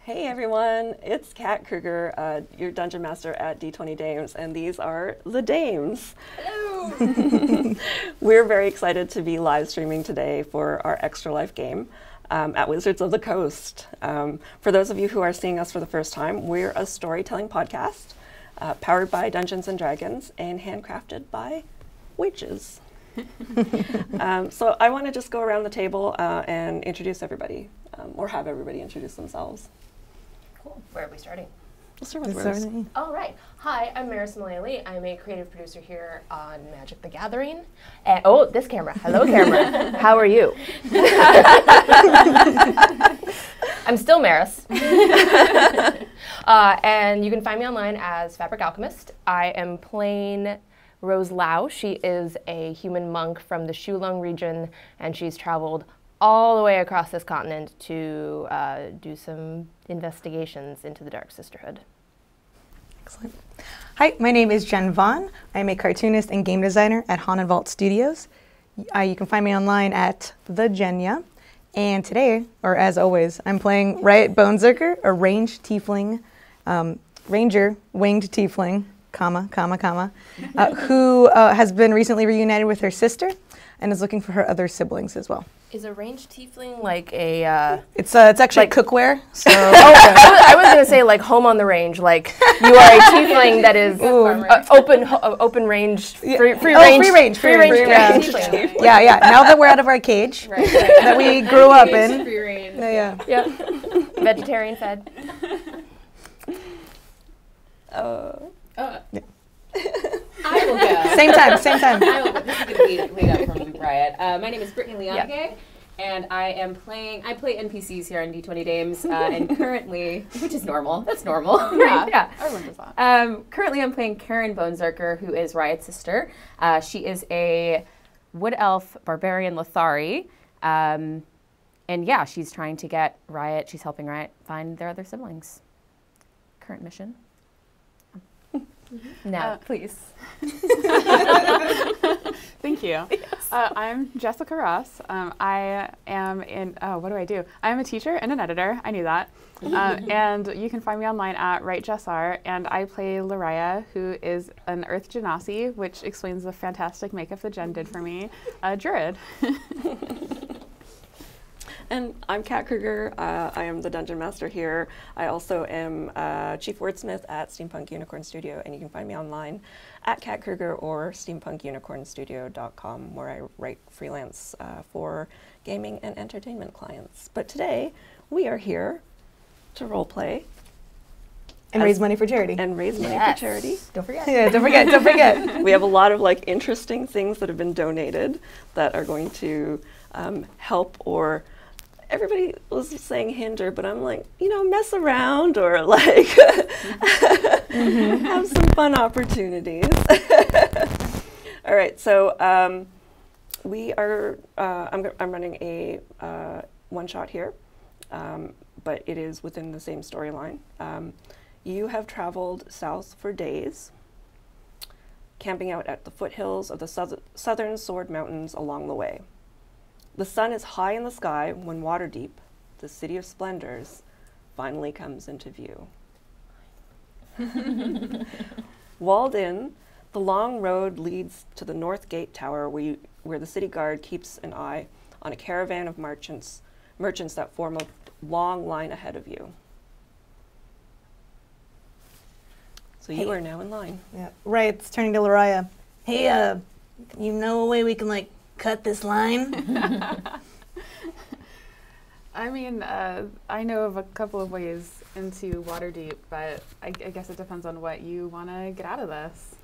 Hey everyone, it's Kat Kruger, your Dungeon Master at D20 Dames, and these are the Dames. Hello! We're very excited to be live streaming today for our Extra Life game at Wizards of the Coast. For those of you who are seeing us for the first time, we're a storytelling podcast powered by Dungeons & Dragons and handcrafted by witches. So I want to just go around the table and introduce everybody, or have everybody introduce themselves. Cool. Where are we starting? We'll start with Rose. All right. Hi, I'm Maris Mullally. I'm a creative producer here on Magic the Gathering. This camera. Hello, camera. How are you? I'm still Maris. And you can find me online as Fabric Alchemist. I am playing Rose Lau. She is a human monk from the Shulung region, and she's traveled all the way across this continent to do some investigations into the Dark Sisterhood. Excellent. Hi, my name is Jen Vaughn. I'm a cartoonist and game designer at Haunted Vault Studios. You can find me online at The Jenya. And today, or as always, I'm playing Riot Bonezerker, a ranged tiefling, ranger, winged tiefling, who has been recently reunited with her sister and is looking for her other siblings as well. Is a ranged tiefling like a... It's actually like cookware. So I was going to say like home on the range, like you are a tiefling that is open range, free range. Yeah. Now that we're out of our cage that we grew up in. Free range. Yeah. Vegetarian fed. I will go. Same time. I will go. This is going to lead up from Riot. My name is Brittany Leonge, and I play NPCs here on D20 Dames, and currently, which is normal. That's normal. Yeah. Everyone does that. Currently, I'm playing Karen Bonezerker, who is Riot's sister. She is a wood elf barbarian Lothari. And yeah, she's trying to get Riot, she's helping Riot find their other siblings. Current mission. Now, please. Thank you. Yes. I'm Jessica Ross. I am what do I do? I'm a teacher and an editor. I knew that. And you can find me online at WriteJessR, and I play Lariah, who is an Earth Genasi, which explains the fantastic makeup that Jen did for me, a druid. And I'm Kat Kruger. I am the Dungeon Master here. I also am Chief Wordsmith at Steampunk Unicorn Studio, and you can find me online at Kat Kruger or steampunkunicornstudio.com, where I write freelance for gaming and entertainment clients. But today, we are here to roleplay. And raise money for charity. And raise money for charity. Don't forget. Yeah, don't forget. We have a lot of interesting things that have been donated that are going to help, or everybody was saying hinder, but I'm like, mess around or have some fun opportunities. All right, so we are, I'm running a one-shot here, but it is within the same storyline. You have traveled south for days, camping out at the foothills of the southern Sword Mountains along the way. The sun is high in the sky when Waterdeep, the city of splendors, finally comes into view. Walled in, the long road leads to the North Gate Tower, where the city guard keeps an eye on a caravan of merchants that form a long line ahead of you. So you are now in line. Yeah. Right, it's turning to Lariah. Hey, you know a way we can cut this line? I mean, I know of a couple of ways into Waterdeep, but I guess it depends on what you want to get out of this.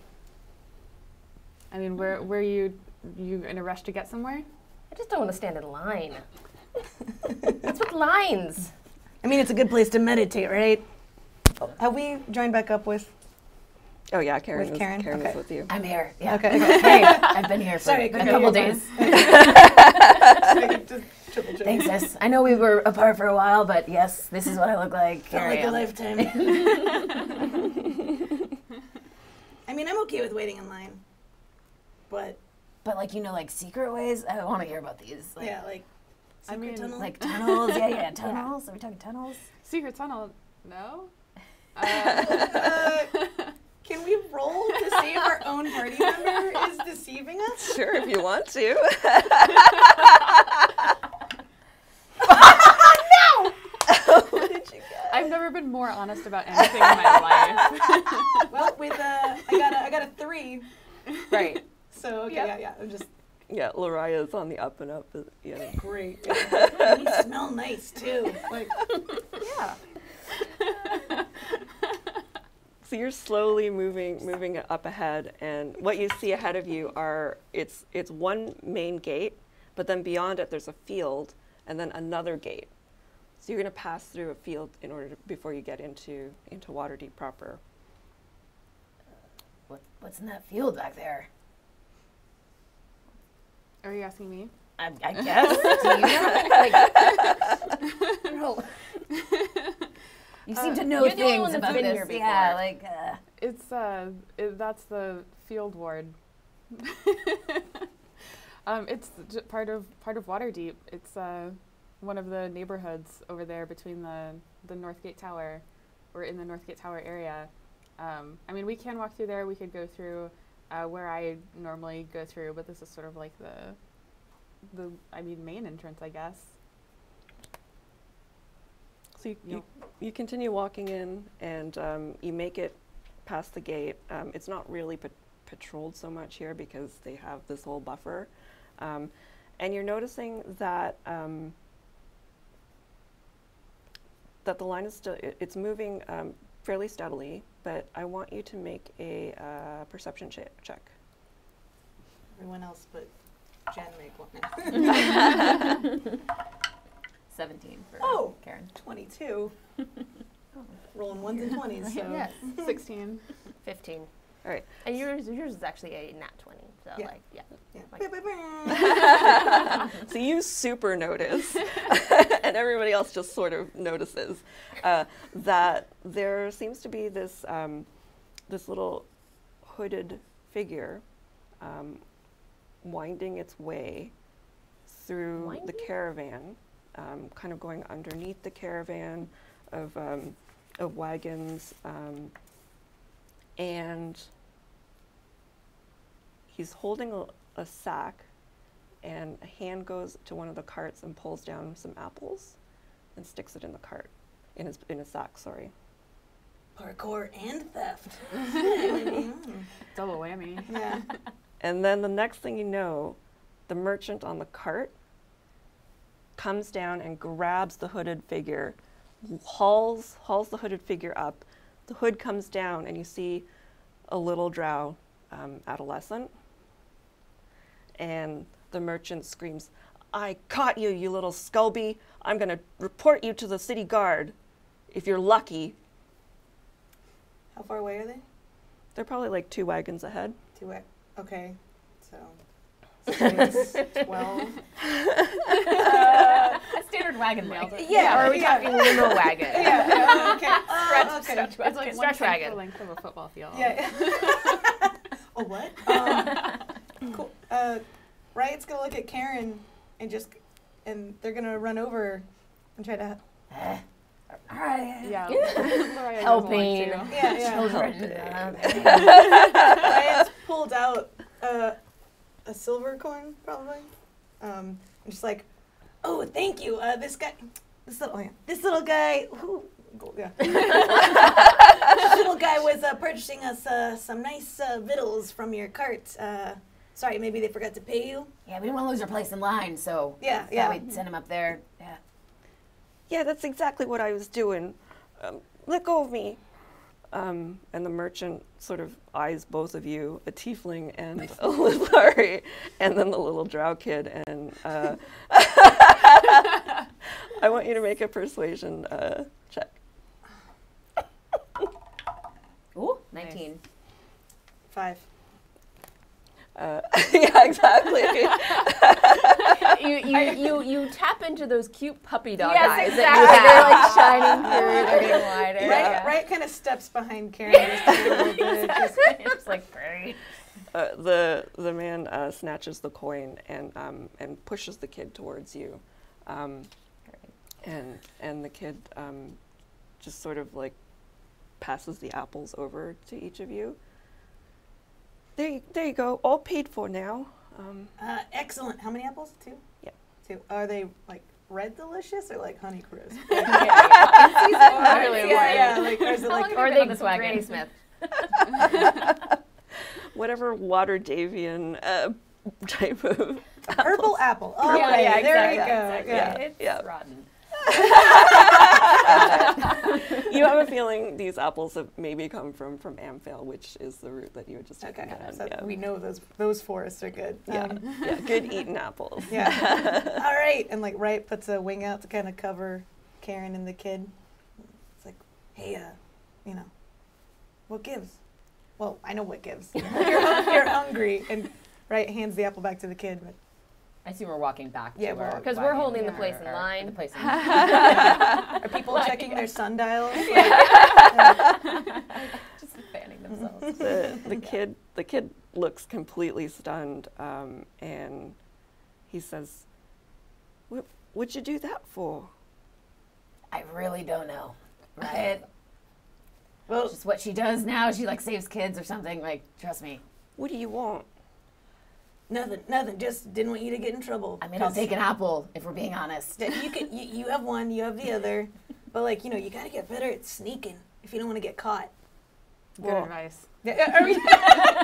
I mean, were you in a rush to get somewhere? I just don't want to stand in line. What's with lines? I mean, it's a good place to meditate, right? Have we joined back up with... Oh yeah, Karen Karen is with you. I'm here. Yeah. Okay. Hey, I've been here for a couple days. Thanks, sis. I know we were apart for a while, but yes, this is what I look like. Felt like a lifetime. I mean, I'm okay with waiting in line, but like secret ways. I want to hear about these. Yeah, I mean, tunnel? Like tunnels? Yeah, tunnels. Are we talking tunnels? secret tunnel? No. Can we roll to see if our own party member is deceiving us? Sure, if you want to. No! What did you get? I've never been more honest about anything in my life. Well, with I got a 3. Right. So okay, Yep. yeah. I'm just Yeah, Laria's on the up and up. Yeah. great. Yeah. You smell nice too. Like, Yeah. So you're slowly moving up ahead, and what you see ahead of you it's one main gate, but then beyond it there's a field, and then another gate. So you're going to pass through a field before you get into Waterdeep proper. What's in that field back there? Are you asking me? I guess. Do you know? Like, you seem to know you're the only one things that's about been this. here before. Yeah, like. It's that's the field ward. It's part of Waterdeep. It's one of the neighborhoods over there between the Northgate Tower. We're in the Northgate Tower area. I mean, we can walk through there. We could go through where I normally go through, but this is sort of like the main entrance, I guess. So you continue walking in, and you make it past the gate. It's not really patrolled so much here because they have this whole buffer. And you're noticing that that the line is still, it's moving fairly steadily, but I want you to make a perception check. everyone else but Jen make one. 17 for Karen. 22. Rolling 1s and 20s. So. Yes. 16. 15. All right. And yours is actually a nat 20. So Yeah. like, yeah. Yeah. Like- So you super notice, and everybody else just sort of notices that there seems to be this this little hooded figure winding its way through the caravan, kind of going underneath the caravan of wagons, and he's holding a sack, and a hand goes to one of the carts and pulls down some apples and sticks it in the cart, in his sack, sorry. Parkour and theft. Double whammy. Yeah. And then the next thing you know, the merchant on the cart comes down and grabs the hooded figure, hauls the hooded figure up. The hood comes down, and you see a little drow adolescent. And the merchant screams, "I caught you, you little scalby. I'm going to report you to the city guard, if you're lucky." How far away are they? They're probably like 2 wagons ahead. Okay. So 6, 12. A standard wagon nailed it. Yeah, or are we talking limo wagon? Yeah. Okay. Stretch It's like stretch one wagon. the length of a football field. Yeah. Oh, what? Cool. Riot's gonna look at Karen and they're gonna run over and try to. All right. Yeah. Lariah goes Helping. along too. Yeah. Children. Riot's pulled out a silver coin, probably. And just like, oh, thank you. This little guy. Who? Yeah. This little guy was purchasing us some nice victuals from your cart. Sorry, maybe they forgot to pay you. Yeah, we didn't want to lose our place in line, so Yeah. we'd send him up there. Yeah. Yeah, that's exactly what I was doing. Let go of me. And the merchant sort of eyes both of you, a tiefling and a Lithari, and then the little drow kid. And I want you to make a persuasion check. Ooh, 19. 5. Yeah, exactly. You tap into those cute puppy dog Yes, eyes exactly. that you have. They're like shining through. They're getting wider. Yeah. Riot kind of steps behind Karen just a little bit. Just, It's like great. The man snatches the coin and pushes the kid towards you. And the kid just sort of like passes the apples over to each of you. There you go, all paid for now. Excellent. How many apples? 2? Yeah. 2. Are they like red delicious or like Honey Crisp? Yeah. Like, or is it like, Or Or they they Granny Smith. Whatever water Davian type of herbal apple? Oh, Yeah, okay, yeah, there exactly. you go. Exactly. Yeah. It's Yeah. rotten. You have a feeling these apples have maybe come from Amphale, which is the route that you had just taken Okay, down. so Yeah. we know those forests are good. Yeah, good eating apples. Yeah. All right. And like Wright puts a wing out to kind of cover Karen and the kid. It's like, hey, what gives? Well, I know what gives. You're hungry. And Wright hands the apple back to the kid. But I assume we're walking back Yeah, to we're our walking Because back. we're holding the our- place in our- line. The place in are people checking their sundials? Just fanning themselves. The kid looks completely stunned, and he says, "What'd you do that for?" I really don't know. Right? Well, Just what she does now. She like saves kids or something. Like, trust me. What do you want? nothing. Just didn't want you to get in trouble. I mean, I'll take an apple if we're being honest. You have one, you have the other. But like, you gotta get better at sneaking if you don't want to get caught. Good Well, advice. Yeah, are we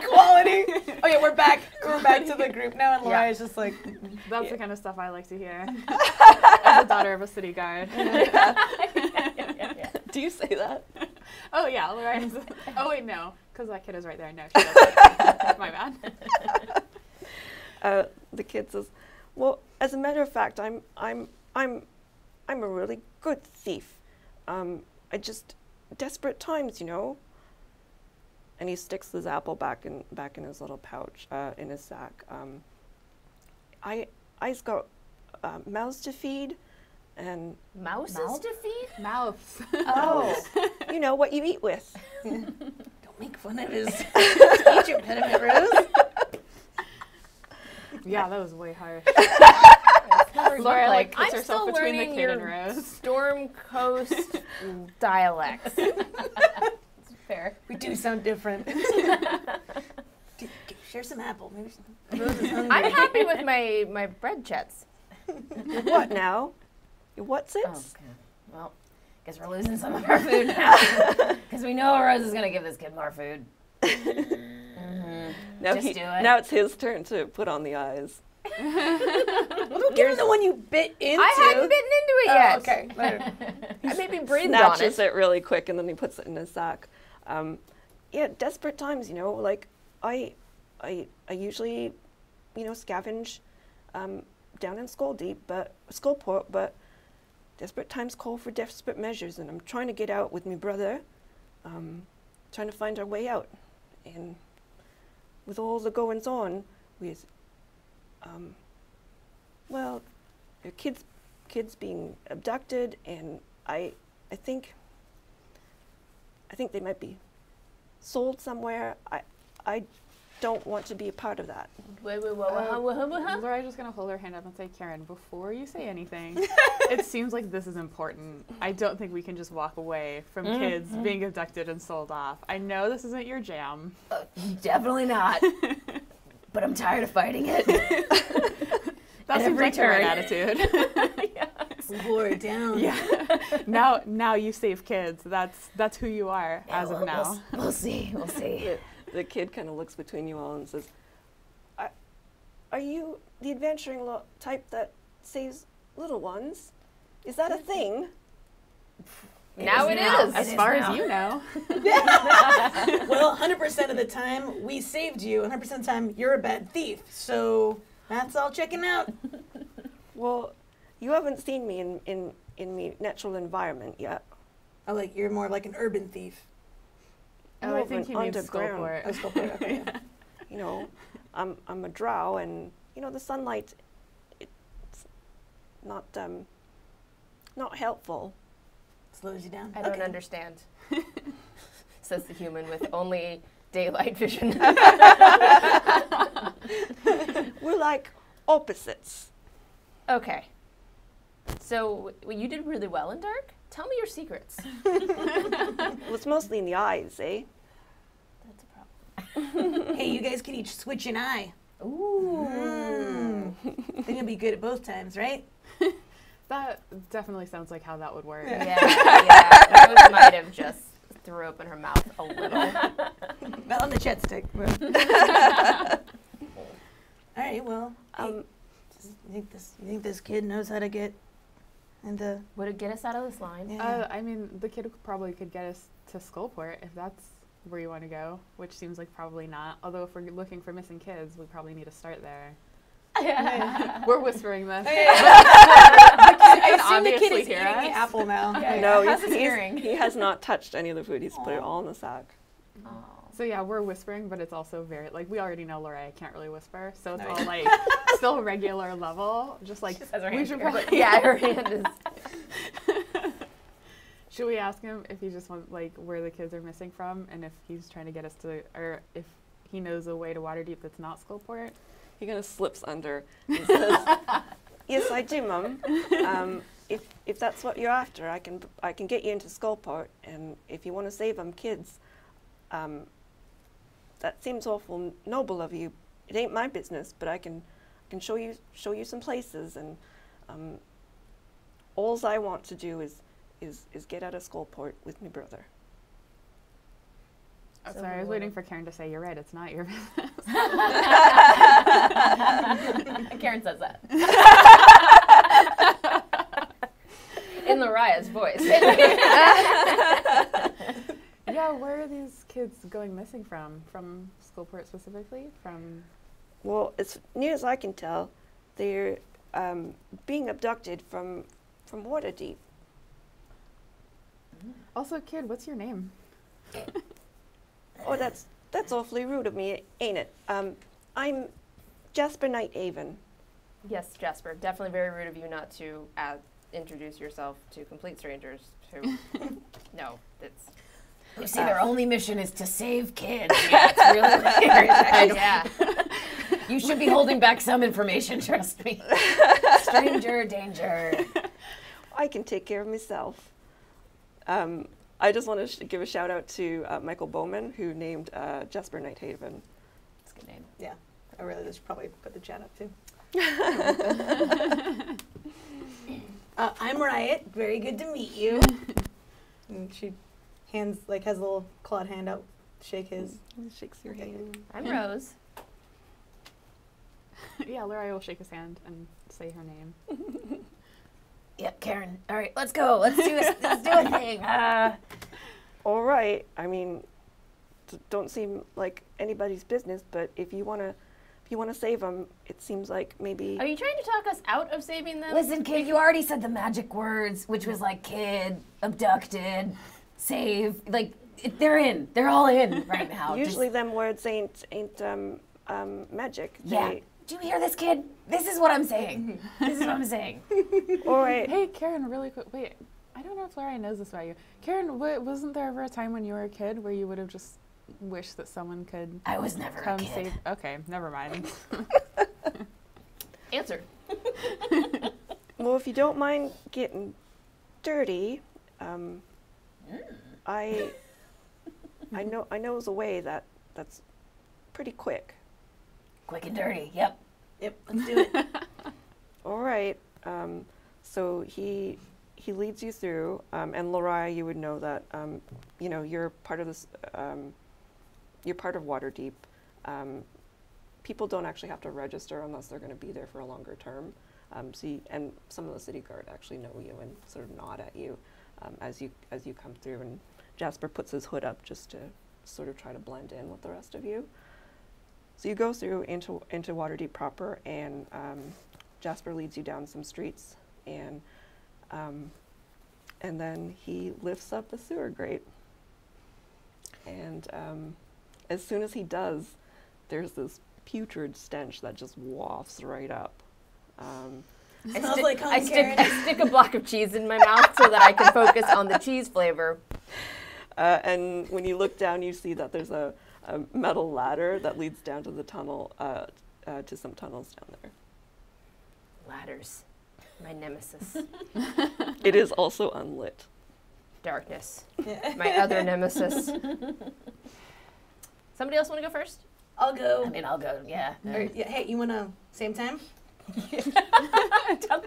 quality? Oh yeah, we're back. We're back to the group now, and Laura's just like, That's the kind of stuff I like to hear. As a daughter of a city guard. Do you say that? Oh yeah, Laura. Oh wait, no, because that kid is right there. No, she doesn't. My bad. The kid says, "Well, as a matter of fact, I'm a really good thief. I just desperate times, And he sticks his apple back in his little pouch, in his sack. I's got mouths to feed, and Mouses to feed? Mouths. oh, what you eat with. don't make fun of his speech impediment, Rose. Yeah, that was way harsh. Laura, like, puts I'm herself still between the learning kid and your Rose. Storm Coast dialects. Fair. We do sound different. Share some apple. Maybe Rose is hungry. I'm happy with my bread chets. What now? Your what's it? Oh, okay. Well, guess we're losing some of our food now. Because we know Rose is going to give this kid more food. Now Just do it. Now it's his turn to put on the eyes. Well, don't give him the one you bit into. I hadn't bitten into it yet. Okay. Later. I maybe breathed on Snatches it. it really quick, and then he puts it in his sack. Desperate times, like I usually, scavenge down in Skullport, but desperate times call for desperate measures, and I'm trying to get out with my brother, trying to find our way out, and with all the goings on with, the kids being abducted, and I think they might be sold somewhere. I don't want to be a part of that. Laura's just gonna hold her hand up and say, Karen, before you say anything, it seems like this is important. I don't think we can just walk away from kids being abducted and sold off. I know this isn't your jam. Definitely not. But I'm tired of fighting it. That seems like the right attitude. We wore it down. Yeah. Now you save kids. That's who you are as of now. We'll see. We'll see. The kid kind of looks between you all and says, "Are you the adventuring type that saves little ones? Is that a thing?" Now it is. As far as you know. Well, 100% of the time we saved you. 100% of the time you're a bad thief. So that's all checking out. Well, you haven't seen me in my natural environment yet. Oh, like you're more like an urban thief. Oh, More I of think an you mean underground. Skullport. Oh, Skullport, okay, yeah. I'm a drow, and the sunlight, it's not helpful. Slows you down. I don't understand, says the human with only daylight vision. We're like opposites. Okay. So you did really well in Dark. Tell me your secrets. Well, it's mostly in the eyes, eh? That's a problem. Hey, you guys can each switch an eye. Ooh. Think you'll be good at both times, right? That definitely sounds like how that would work. Yeah. Rose might have just threw open her mouth a little. Not on the chet stick. All right, well, you think this kid knows how to get into? Would it get us out of this line? Yeah. I mean, the kid probably could get us to Skullport if that's where you want to go, which seems like probably not. Although if we're looking for missing kids, we probably need to start there. We're whispering this. I assume the kid obviously is hear eating the us. apple now. No, How's his hearing? he has not touched any of the food. He's put it all in the sack. Oh. So yeah, we're whispering, but it's also very, like, we already know Lorraine can't really whisper, so it's No. all like still regular level, just like She just has her we hand should here, probably but yeah, her hand is. Should we ask him if he just wants, like, where the kids are missing from, and if he's trying to get us to, or if he knows a way to Waterdeep that's not Skullport? He kind of slips under and says, "Yes, I do, Mum. If that's what you're after, I can get you into Skullport, and if you want to save them kids, that seems awful noble of you. It ain't my business, but I can show you some places, and alls I want to do is get out of Skullport with my brother." Oh, So sorry, I was waiting for Karen to say, "You're right, it's not your business." Karen says that. In Lariah's voice. Yeah, where are these kids going missing from? From Skullport specifically? From... Well, as near as I can tell, they're being abducted from Waterdeep. Also, kid, what's your name? Oh, that's awfully rude of me, ain't it? I'm Jasper Nighthaven. Yes, Jasper. Definitely very rude of you not to introduce yourself to complete strangers. No, it's. You see, their only mission is to save kids. Yeah, it's really weird. Yeah. You should be holding back some information, trust me. Stranger danger. I can take care of myself. I just want to give a shout out to Michael Bowman, who named Jasper Nighthaven. That's a good name. Yeah, I really should probably put the chat up too. I'm Riot. Very good to meet you. And she has a little clawed hand out, shake his. Shakes your hand. I'm Rose. Yeah, Lorraine will shake his hand and say her name. Yep, Karen. All right, let's go. Let's do this. Let's do a thing. All right. I mean, don't seem like anybody's business, but if you wanna save them, it seems like maybe. Are you trying to talk us out of saving them? Listen, kid, you already said the magic words, which was like kid, abducted, save. Like, they're in. They're all in right now. Usually, them words ain't magic. Yeah. Do you hear this, kid? This is what I'm saying. This is what I'm saying. All right. Hey, Karen, really quick. Wait, I don't know if Lorraine knows this about you. Karen, wasn't there ever a time when you were a kid where you would have just wished that someone could I was never a come kid. save? Okay, never mind. Answer. Well, if you don't mind getting dirty, I know a way that's pretty quick. Quick and dirty. Yep. Yep, let's do it. All right. So he leads you through, and Lariah, you would know that you're part of this. You're part of Waterdeep. People don't actually have to register unless they're going to be there for a longer term. And some of the city guard actually know you and sort of nod at you as you come through. And Jasper puts his hood up just to sort of try to blend in with the rest of you. So you go through into Waterdeep proper, and Jasper leads you down some streets, and then he lifts up a sewer grate. And as soon as he does, there's this putrid stench that just wafts right up. Smells like home, I Karen. stick a block of cheese in my mouth so that I can focus on the cheese flavor. And when you look down, you see that there's a metal ladder that leads down to the tunnel, to some tunnels down there. Ladders. My nemesis. It is also unlit. Darkness. My other nemesis. Somebody else want to go first? I'll go. I mean, I'll go. Yeah. Or, yeah, hey, you wanna same time? I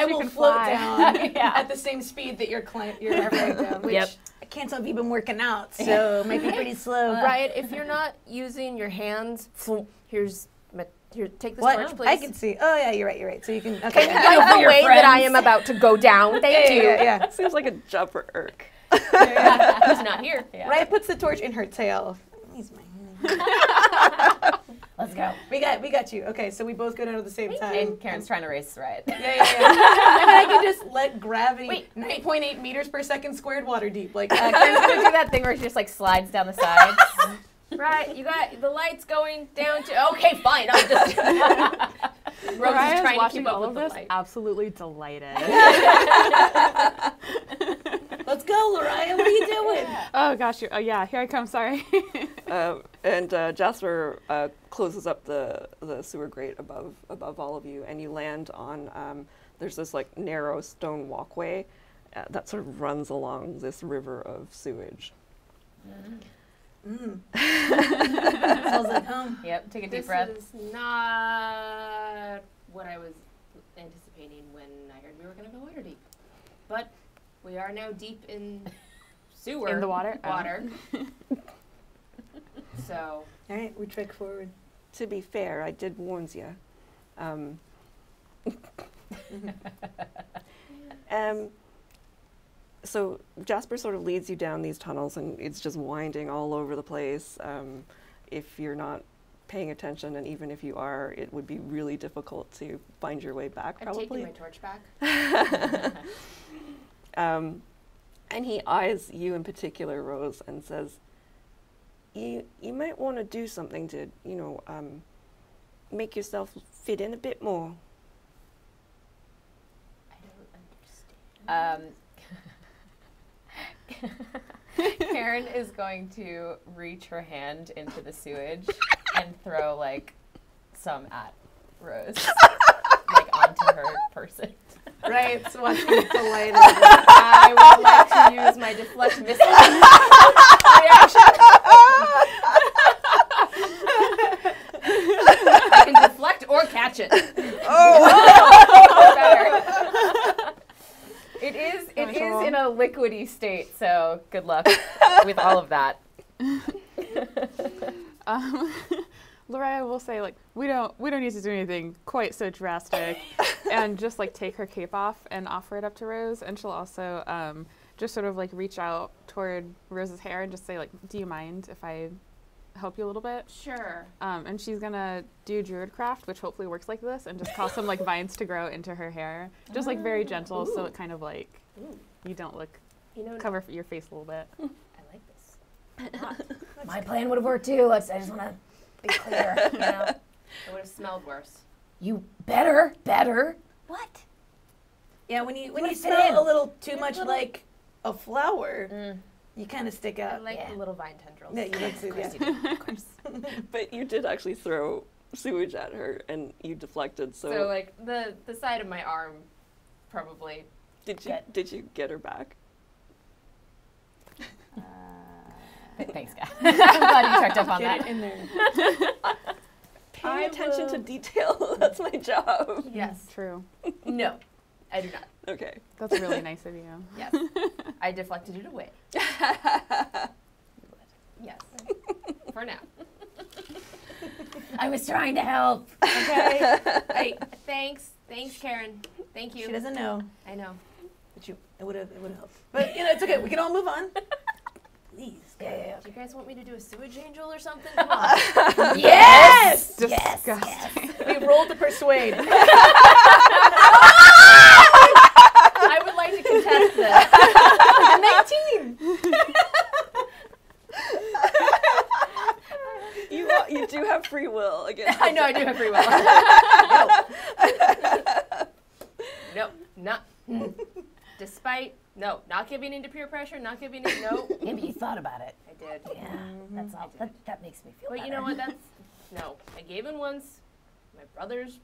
will float down at the same speed that you're floating down. Which I can't tell if you've been working out, so it might be pretty slow. Riot, if you're not using your hands, here, take this What? torch, please. I can see. Oh yeah, you're right. So you can. Okay. Can you light the way that I am about to go down? Thank you. Yeah. Seems like a job for Urk. He's not here. Yeah. Riot puts the torch in her tail. He's my. Let's go. We got you. Okay, so we both go down at the same time. And Karen's trying to race Riot. Yeah. And I can just let gravity 9.8 meters per second squared water deep. Like Karen's gonna do that thing where she just like slides down the sides. Right, you got the lights going down to. Okay, fine. I'll just. Rose Mariah is is trying to watching keep up all with of the this, light. absolutely delighted. let's go, Lariah. What are you doing? Oh gosh, yeah, here I come. Sorry. And Jasper closes up the sewer grate above all of you, and you land on. There's this like narrow stone walkway that sort of runs along this river of sewage. Smells like home. Yep, take a deep This breath. is not what I was anticipating when I heard we were going to go water deep. But we are now deep in sewer. In the water? Oh. Water. So. All right, we trek forward. To be fair, I did warn you. So Jasper sort of leads you down these tunnels, and it's just winding all over the place. If you're not paying attention, and even if you are, it would be really difficult to find your way back, I've probably. taken my torch back. And he eyes you in particular, Rose, and says, you might want to do something to, make yourself fit in a bit more. I don't understand. Karen is going to reach her hand into the sewage and throw like some at Rose, like onto her person. Right, so watching it delighted. I would like to use my deflect missile reaction. I can deflect or catch it. It is in a liquidy state, so good luck with all of that. Lariah will say, like, we don't need to do anything quite so drastic, and just like take her cape off and offer it up to Rose, and she'll also just sort of like reach out toward Rose's hair and just say, like, do you mind if I help you a little bit? Sure. And she's gonna do Druidcraft, which hopefully works like this, and just cause some like vines to grow into her hair, just like very gentle, so it kind of like you don't look cover your face a little bit. I like this. My plan would have worked too. I just want to be clear. It would have smelled worse. You better. What? Yeah, when you fit in. smell a little too much like a flower, you kind of stick I out. like Yeah. the little vine tendrils. Yeah, you like to, yeah. Of course. But you did actually throw sewage at her, and you deflected, So like the side of my arm, probably. Did you get her back? Thanks, guys. I'm glad you checked up on Get that. it in there. Paying attention to detail, that's my job. Yes. True. No, I do not. Okay. That's really nice of you. Yes. I deflected it away. Yes. For now. I was trying to help. Okay. Thanks, Karen. Thank you. She doesn't know, I know. but it would have helped. But it's okay. We can all move on. Please. Yeah. Do you guys want me to do a sewage angel or something? Come on. Yes! Disgusting. We rolled to persuade. I would like to contest this. 19. You do have free will against. I know I do have free will. No, not. Despite not giving into peer pressure, not giving in. No, Yeah, but you thought about it. I did. Yeah, that's all. That makes me feel But better. you know what? I gave in once. My brothers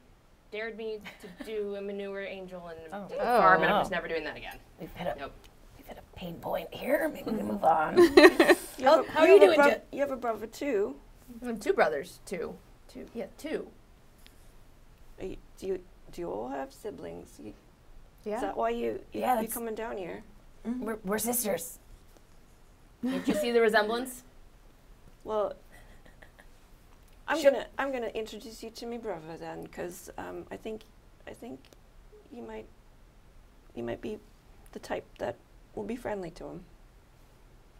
dared me to do a manure angel and Oh. a farm, and I'm Oh. just never doing that again. We've hit a Nope. pain point here. Maybe we can move on. How are you doing, Je- You have a brother too. I have 2 brothers. 2. Yeah, 2. Do you all have siblings? Yeah. Is that why you that's- coming down here? We're sisters. Did you see the resemblance? Well, I'm gonna introduce you to my brother then, because I think you might be the type that will be friendly to him.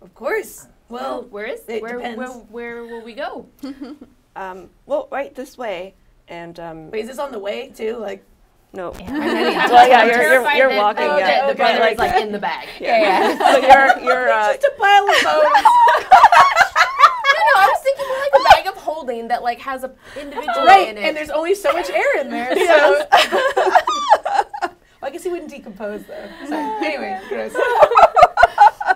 Of course. Well, where depends. where will we go? Well, right this way, and wait, is this on the way too? Like, no. Well, Well, yeah, you're walking. Oh, yeah, the brother is like in the bag. Yeah. So you're just a pile of bones. No, I was thinking more like a bag of holding that like has a individual Right, in it. and there's only so much air in there. So. Well, I guess he wouldn't decompose though. So, anyway, gross.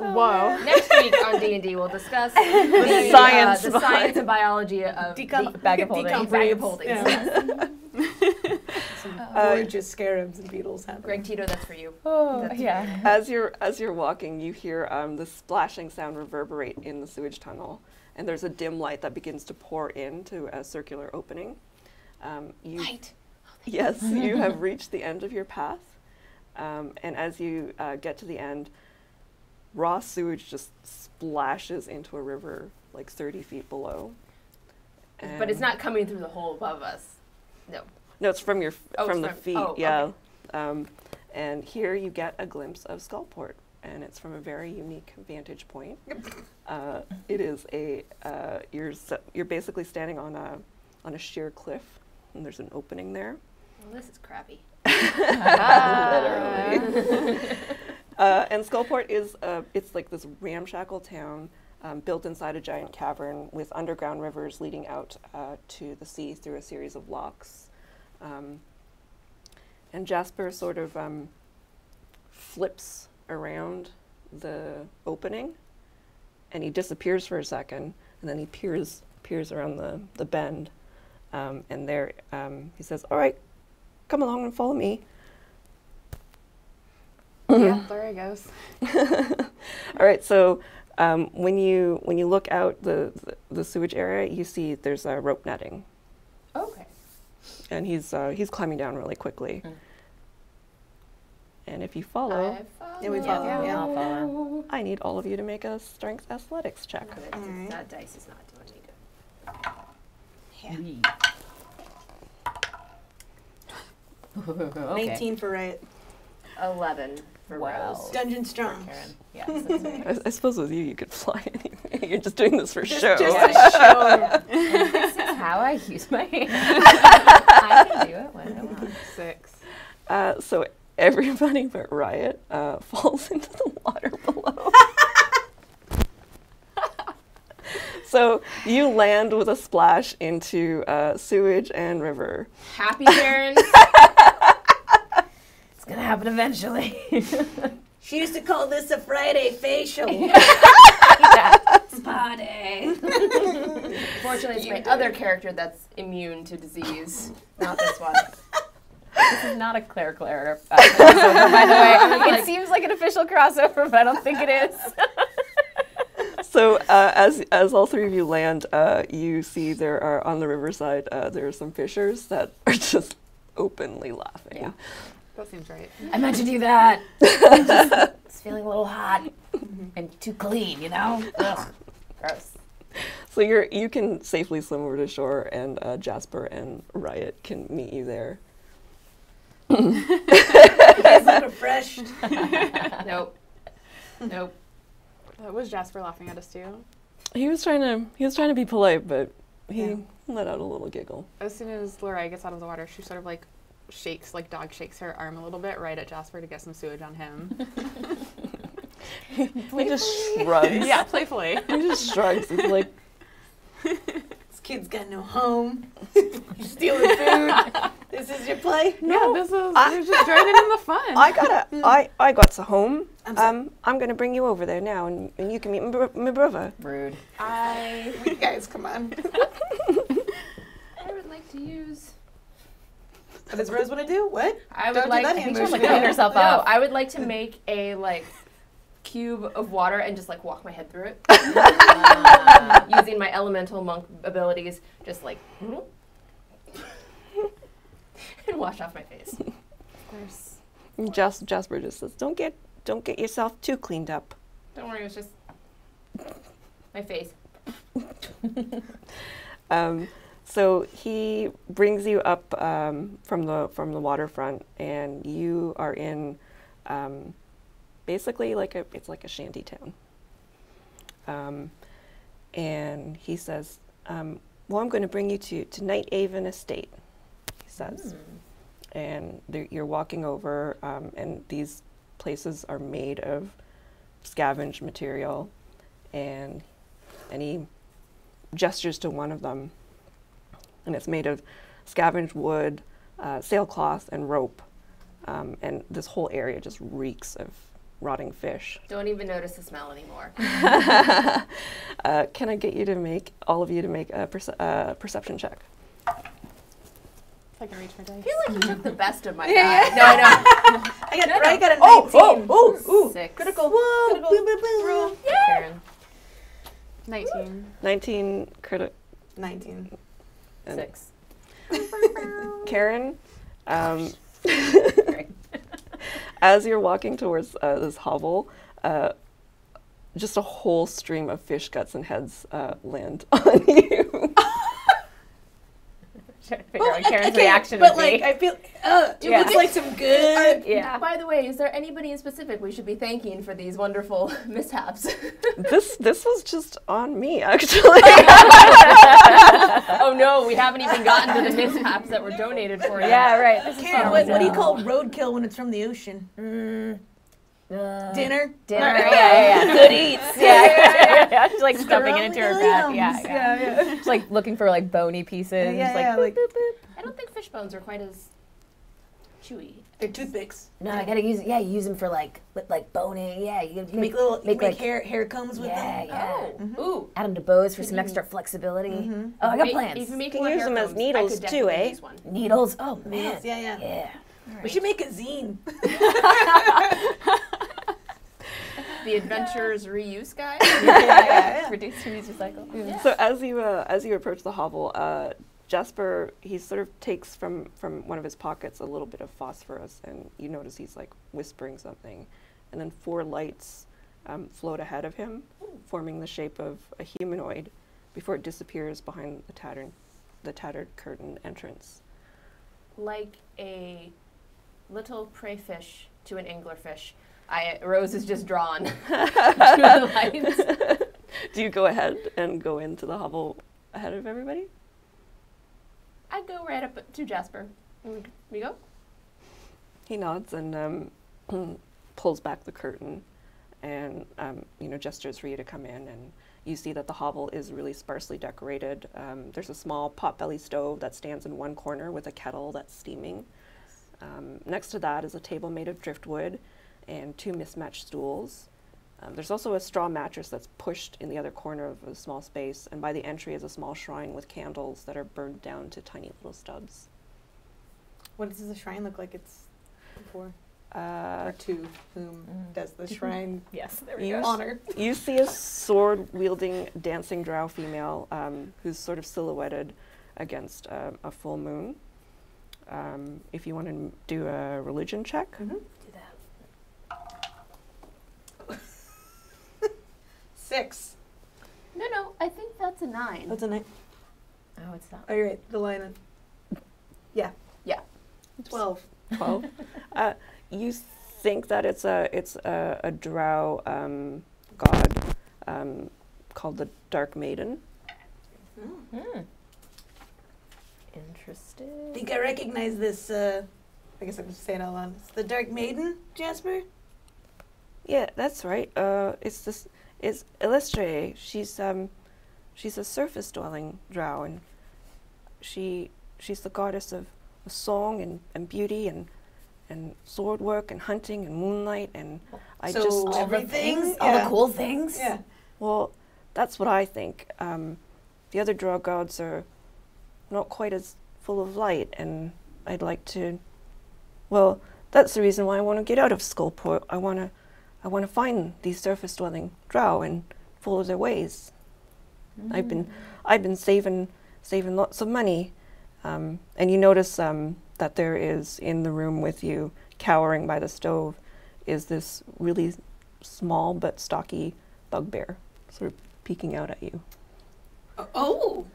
Whoa. Next week on D&D, we'll discuss the science the science and biology of Bag of holding. bag of holdings. Yeah. Yes. Some gorgeous scarabs and beetles happening. Greg Tito, that's for you. Oh, yeah. As you're walking, you hear the splashing sound reverberate in the sewage tunnel, and there's a dim light that begins to pour into a circular opening. Light. Yes, you have reached the end of your path, and as you get to the end, raw sewage just splashes into a river like 30 feet below. But it's not coming through the hole above us. No. No, it's from your Oh, from it's the from- feet. oh, yeah. And here you get a glimpse of Skullport, and it's from a very unique vantage point. It is a you're basically standing on a sheer cliff, and there's an opening there. Well, this is crappy. Literally. And Skullport is it's like this ramshackle town built inside a giant cavern with underground rivers leading out to the sea through a series of locks. And Jasper sort of flips around the opening, and he disappears for a second, and then he peers around the bend, and there he says, "All right, come along and follow me." Yeah, there he goes. All right, so when you look out the sewage area, you see there's rope netting, Okay. and he's climbing down really quickly. And if you follow, Yeah, we follow. Yeah. Yeah, I'll follow. I need all of you to make a strength athletics check. Alright. That dice is not doing me good. Okay. 19 for Riot. 11 for Wow. Rose. Dungeon strong. Karen. Yes, that's right. I suppose with you could fly anyway. You're just doing this for show. Just a show. This is how I use my hands. I can do it when I want. 6. So everybody but Riot falls into the water below. So you land with a splash into sewage and river. Happy parents. It's gonna happen eventually. She used to call this a Friday facial. Spa day. Fortunately, it's my other character that's immune to disease, not this one. This is not a Claire crossover, by the way. It seems like an official crossover, but I don't think it is. So as all three of you land, you see there are on the riverside there are some fishers that are just openly laughing. Yeah. That seems right. I meant to do that. It's feeling a little hot and too clean, you know? Ugh. Gross. So you can safely swim over to shore, and Jasper and Riot can meet you there. You guys look refreshed. Nope. Nope. Was Jasper laughing at us too? He was trying to be polite, but he let out a little giggle. As soon as Laura gets out of the water, she sort of like shakes, like dog shakes her arm a little bit right at Jasper to get some sewage on him. He just shrugs. Yeah, playfully. He just shrugs. He's like, This kid's got no home. You're stealing food. This is your play? Yeah, this is you're just joining in the fun. I got to home. I'm sorry. I'm gonna bring you over there now, and you can meet my brother. Rude. You guys, come on. I would like to use What does Rose want to do? What? I would Don't do like. that I think anymore. she's like clean herself up. I would like to make a like cube of water and just like walk my head through it, using my elemental monk abilities. Just like and wash off my face. Jasper just says, "Don't get yourself too cleaned up." Don't worry, it was just my face. So he brings you up from the waterfront, and you are in basically it's like a shanty town. And he says, "Well, I'm going to bring you to Night Haven Estate," he says. And you're walking over, and these places are made of scavenged material, and he gestures to one of them, and it's made of scavenged wood, sailcloth, and rope, and this whole area just reeks of rotting fish. Don't even notice the smell anymore. Can I get you to make a perception check? If I can reach my dice. I feel like you took the best of my guy. No, I know. I got a 19. Ooh, 6. Critical. Whoa. Critical. Boo, boo, boo. Karen. 19. 19 critical. 19. 6. Karen, as you're walking towards this hovel, just a whole stream of fish guts and heads land on you. Trying to figure out what Karen's reaction But would be. like, I feel, it looks like some good. Yeah. By the way, is there anybody in specific we should be thanking for these wonderful mishaps? This was just on me, actually. Oh no, we haven't even gotten to the mishaps that were donated for you. Yeah, right. This is Karen, fun. what do you call roadkill when it's from the ocean? Dinner? Dinner. Yeah. Good eats. Yeah. Just like stuffing it into her gut. Yums. Yeah. Just like looking for like bony pieces. Yeah, like, yeah, boop, like- boop, boop. I don't think fish bones are quite as chewy. They're toothpicks. No, I gotta use. Yeah, you use them for like boning. Yeah, you You make little, make make like hair combs with yeah, them. yeah. Oh, ooh. Add them to bows for some extra flexibility. Oh, I got plans. If you make Can more use hair them as combs, needles I could too, definitely eh? use one. Needles. Oh man. Needles, yeah. Yeah. We should make a zine. The Adventures Reuse Guide. Reduce, reuse, recycle. So as you approach the hovel, Jasper, he sort of takes from one of his pockets a little bit of phosphorus, and you notice he's like whispering something, and then 4 lights float ahead of him, forming the shape of a humanoid, before it disappears behind the tattered curtain entrance. Like a little prey fish to an anglerfish, Rose is just drawn to the lights. Do you go ahead and go into the hovel ahead of everybody? I go right up to Jasper. We go? He nods and pulls back the curtain and gestures for you to come in, and you see that the hovel is really sparsely decorated. There's a small pot-belly stove that stands in one corner with a kettle that's steaming. Next to that is a table made of driftwood and 2 mismatched stools. There's also a straw mattress that's pushed in the other corner of a small space, and by the entry is a small shrine with candles that are burned down to tiny little stubs. What does the shrine look like it's for? Or to whom does the shrine Yes, there we go. honor? You see a sword-wielding dancing drow female who's sort of silhouetted against a full moon. If you want to do a religion check. Do that. 6. No, I think that's a 9. That's a 9. Oh, it's not. Oh, you're right. The line. Yeah. Yeah. 12. 12. You think that it's a drow god called the Dark Maiden. Interesting. I think I recognize this. I guess I can just say it out loud. It's the Dark Maiden, Jasper? Yeah, that's right. It's Elistre. She's a surface-dwelling drow, and she's the goddess of song and beauty and sword work and hunting and moonlight, and All All the everything? things, all the cool things. Yeah. well, that's what I think. The other drow gods are not quite as full of light, and I'd like to. Well, that's the reason why I want to get out of Skullport. I want to find these surface-dwelling drow and follow their ways. I've been saving lots of money, and you notice that there is in the room with you, cowering by the stove, is this really small but stocky bugbear, sort of peeking out at you. Oh.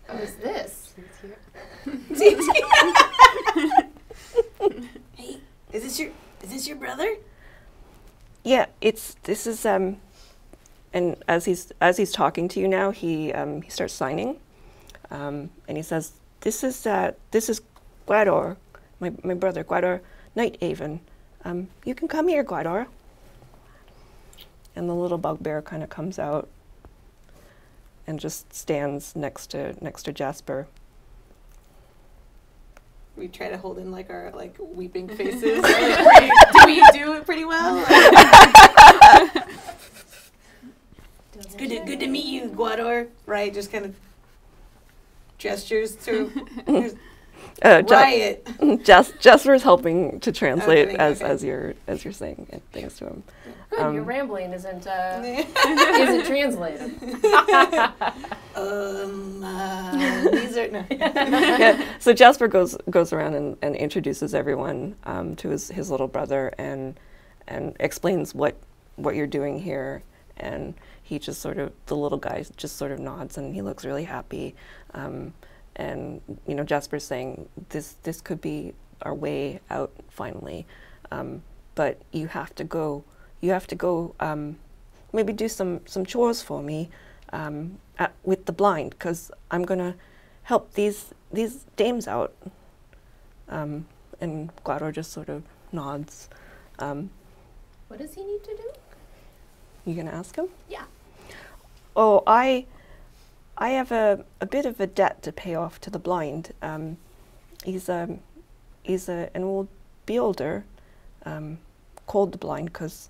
What is this? Hey, is this your brother? Yeah, this is and as he's talking to you now, he starts signing, and he says, "This is Gwador, my brother Gwador Nighthaven. You can come here, Gwador." And the little bugbear kind of comes out and just stands next to Jasper. We try to hold in like our like weeping faces. Do we do it pretty well? It's good to meet you, Gwador. Right, just kind of gestures to Riot. Jasper's helping to translate Okay. as you're saying things to him. Good, your rambling isn't translated. These are no. Yeah, so Jasper goes around and introduces everyone to his little brother and explains what you're doing here, and he just sort of, the little guy just sort of nods and he looks really happy, and Jasper's saying this could be our way out finally, but you have to go maybe do some chores for me with the blind, because I'm gonna help these dames out. And Gwador just sort of nods. What does he need to do? You gonna ask him? Yeah. Oh, I have a bit of a debt to pay off to the blind. He's an old beholder, called the blind because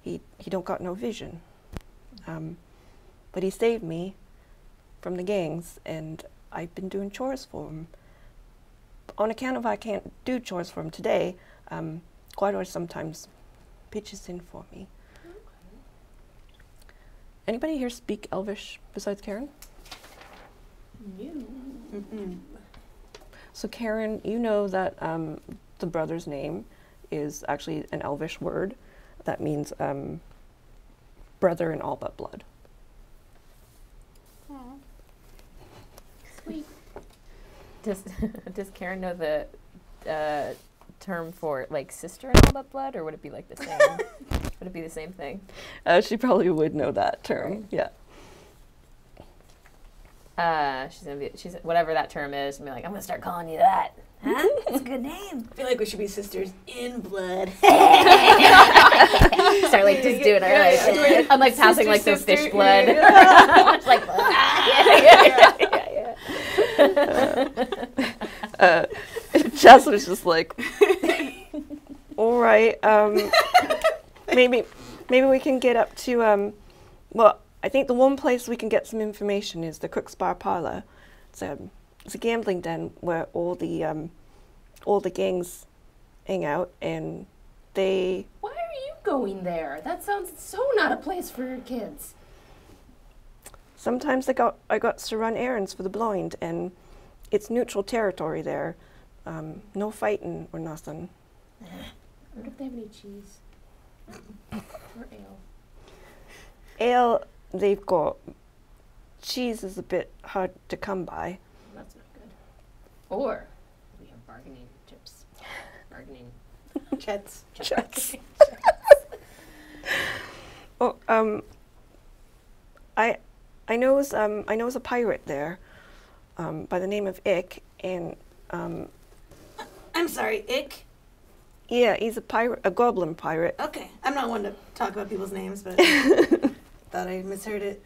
he don't got no vision. But he saved me from the gangs, and I've been doing chores for him. On account of I can't do chores for him today, Gwador sometimes pitches in for me. Okay. Anybody here speak Elvish besides Karen? You. So Karen, you know that the brother's name is actually an Elvish word that means brother in all but blood. Aww. Sweet. Does Karen know the term for like sister in all but blood, or would it be like the same? Would it be the same thing? She probably would know that term. Right. Yeah. She's whatever that term is, and be like, I'm gonna start calling you that. Huh? That's a good name. I feel like we should be sisters in blood. start like just doing it. I'm like passing like the fish blood. It's like Jess was just like, all right, maybe we can get up to, well, I think the one place we can get some information is the Cook's Bar Parlor. It's a gambling den where all the gangs hang out, and they... Why are you going there? That sounds so not a place for your kids. Sometimes I got to run errands for the blind, and it's neutral territory there. No fighting or nothing. I wonder if they have any cheese. Or ale. Ale, they've got. Cheese is a bit hard to come by. That's not good. Or we have bargaining chips. Bargaining. Chets. Chets. Oh, I knows a pirate there, by the name of Ick, and I'm sorry, Ick. yeah, he's a pirate, a goblin pirate. Okay, I'm not one to talk about people's names, but thought I misheard it.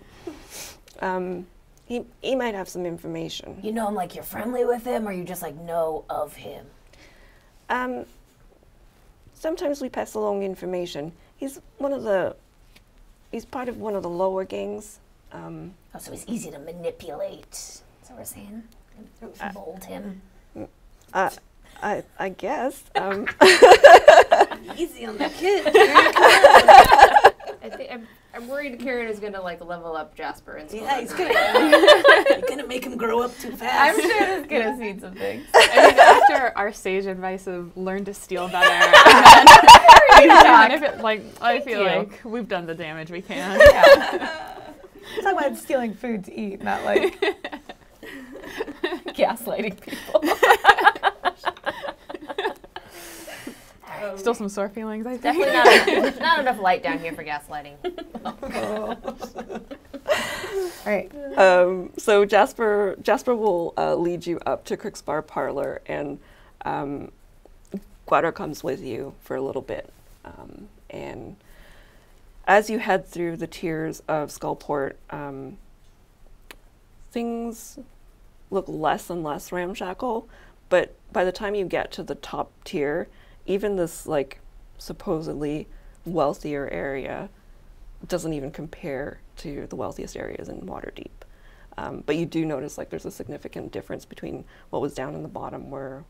He might have some information. You know him like you're friendly with him, or you just like know of him? Sometimes we pass along information. He's part of one of the lower gangs. Oh, so he's easy to manipulate. That's what we're saying. Bolt him. I guess. Easy on the kid. I think I'm worried Karen is gonna like level up Jasper and Yeah, you're gonna make him grow up too I'm fast. sure it's gonna see some things. I mean, after our sage advice of learn to steal better, and if it, like, I feel like we've done the damage we can. Talk about stealing food to eat, not like Gaslighting people. Still some sore feelings, I think. Definitely not enough light down here for gaslighting. all right. So Jasper will lead you up to Crick's Bar Parlor, and Guador comes with you for a little bit. And as you head through the tiers of Skullport, things look less and less ramshackle, but by the time you get to the top tier, even this like supposedly wealthier area doesn't even compare to the wealthiest areas in Waterdeep. But you do notice like there's a significant difference between what was down in the bottom where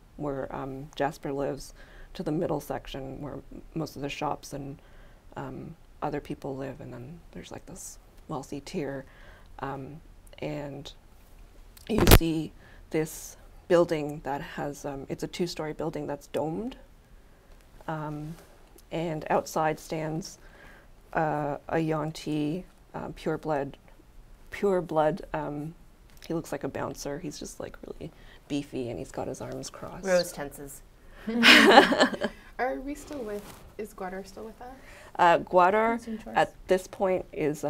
Jasper lives to the middle section where most of the shops and other people live, and then there's like this wealthy tier, and you see this building that has it's a 2-story building that's domed, and outside stands a Yuan-ti pureblood. He looks like a bouncer. He's just like really beefy, and he's got his arms crossed. Rose tenses. Are we still with, is Guador still with us? Guador at this point is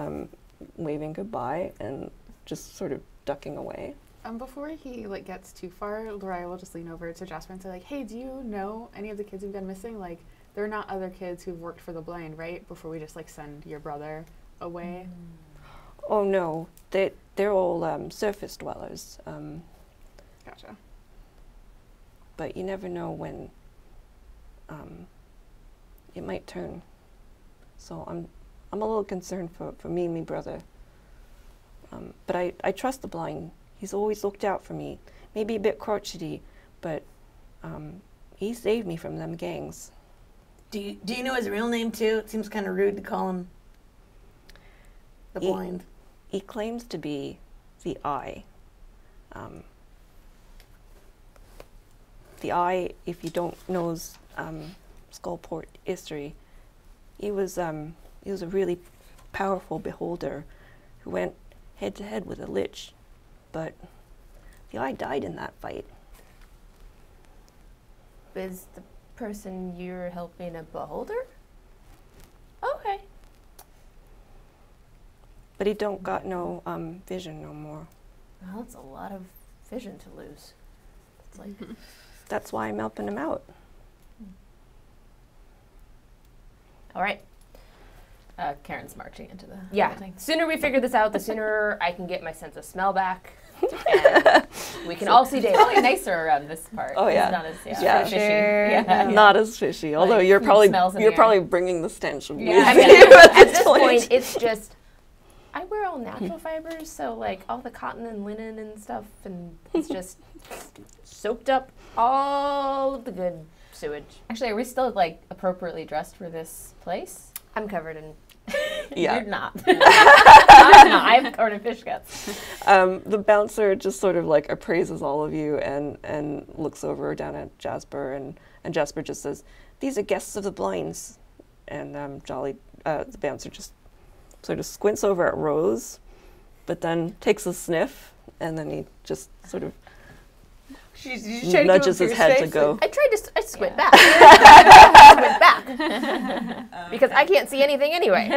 waving goodbye and just sort of ducking away. Before he like gets too far, Loraya will just lean over to Jasper and say like, "Hey, do you know any of the kids who've gone missing? Like, they're not other kids who've worked for the Blind, right? Before we just like send your brother away." Oh no, they're all surface dwellers. Gotcha. But you never know when it might turn. So I'm a little concerned for me and my brother. But I trust the Blind. He's always looked out for me. Maybe a bit crotchety, but he saved me from them gangs. Do you know his real name too? It seems kind of rude to call him the Blind. He claims to be the Eye. The Eye, if you don't know his Skullport history, he was a really powerful beholder who went head to head with a lich, but the Eye died in that fight. Is the person you're helping a beholder? Okay. But he don't got no vision no more. Well, that's a lot of vision to lose. It's like That's why I'm helping him out. all right. Karen's marching into the Yeah. building. Sooner we figure this out, the sooner I can get my sense of smell back, and we can all see It's probably daylight. nicer around this part. Oh, yeah. It's not as Yeah. fishy. Sure. Yeah. Not as fishy, although Like you're food probably smells in the air. bringing the stench of Yeah. with I you mean, at at this point, it's just I wear all natural fibers, so like all the cotton and linen and stuff, and it's just soaked up all of the good sewage. Actually, are we still like appropriately dressed for this place? I'm covered in. Yeah. You're not. I'm not. I'm covered in fish guts. The bouncer just sort of like appraises all of you and looks over down at Jasper, and Jasper just says, "These are guests of the Blinds." And the bouncer just sort of squints over at Rose, but then takes a sniff, and then he just sort of nudges his head to go. I tried to squint back. Squint back because I can't see anything anyway.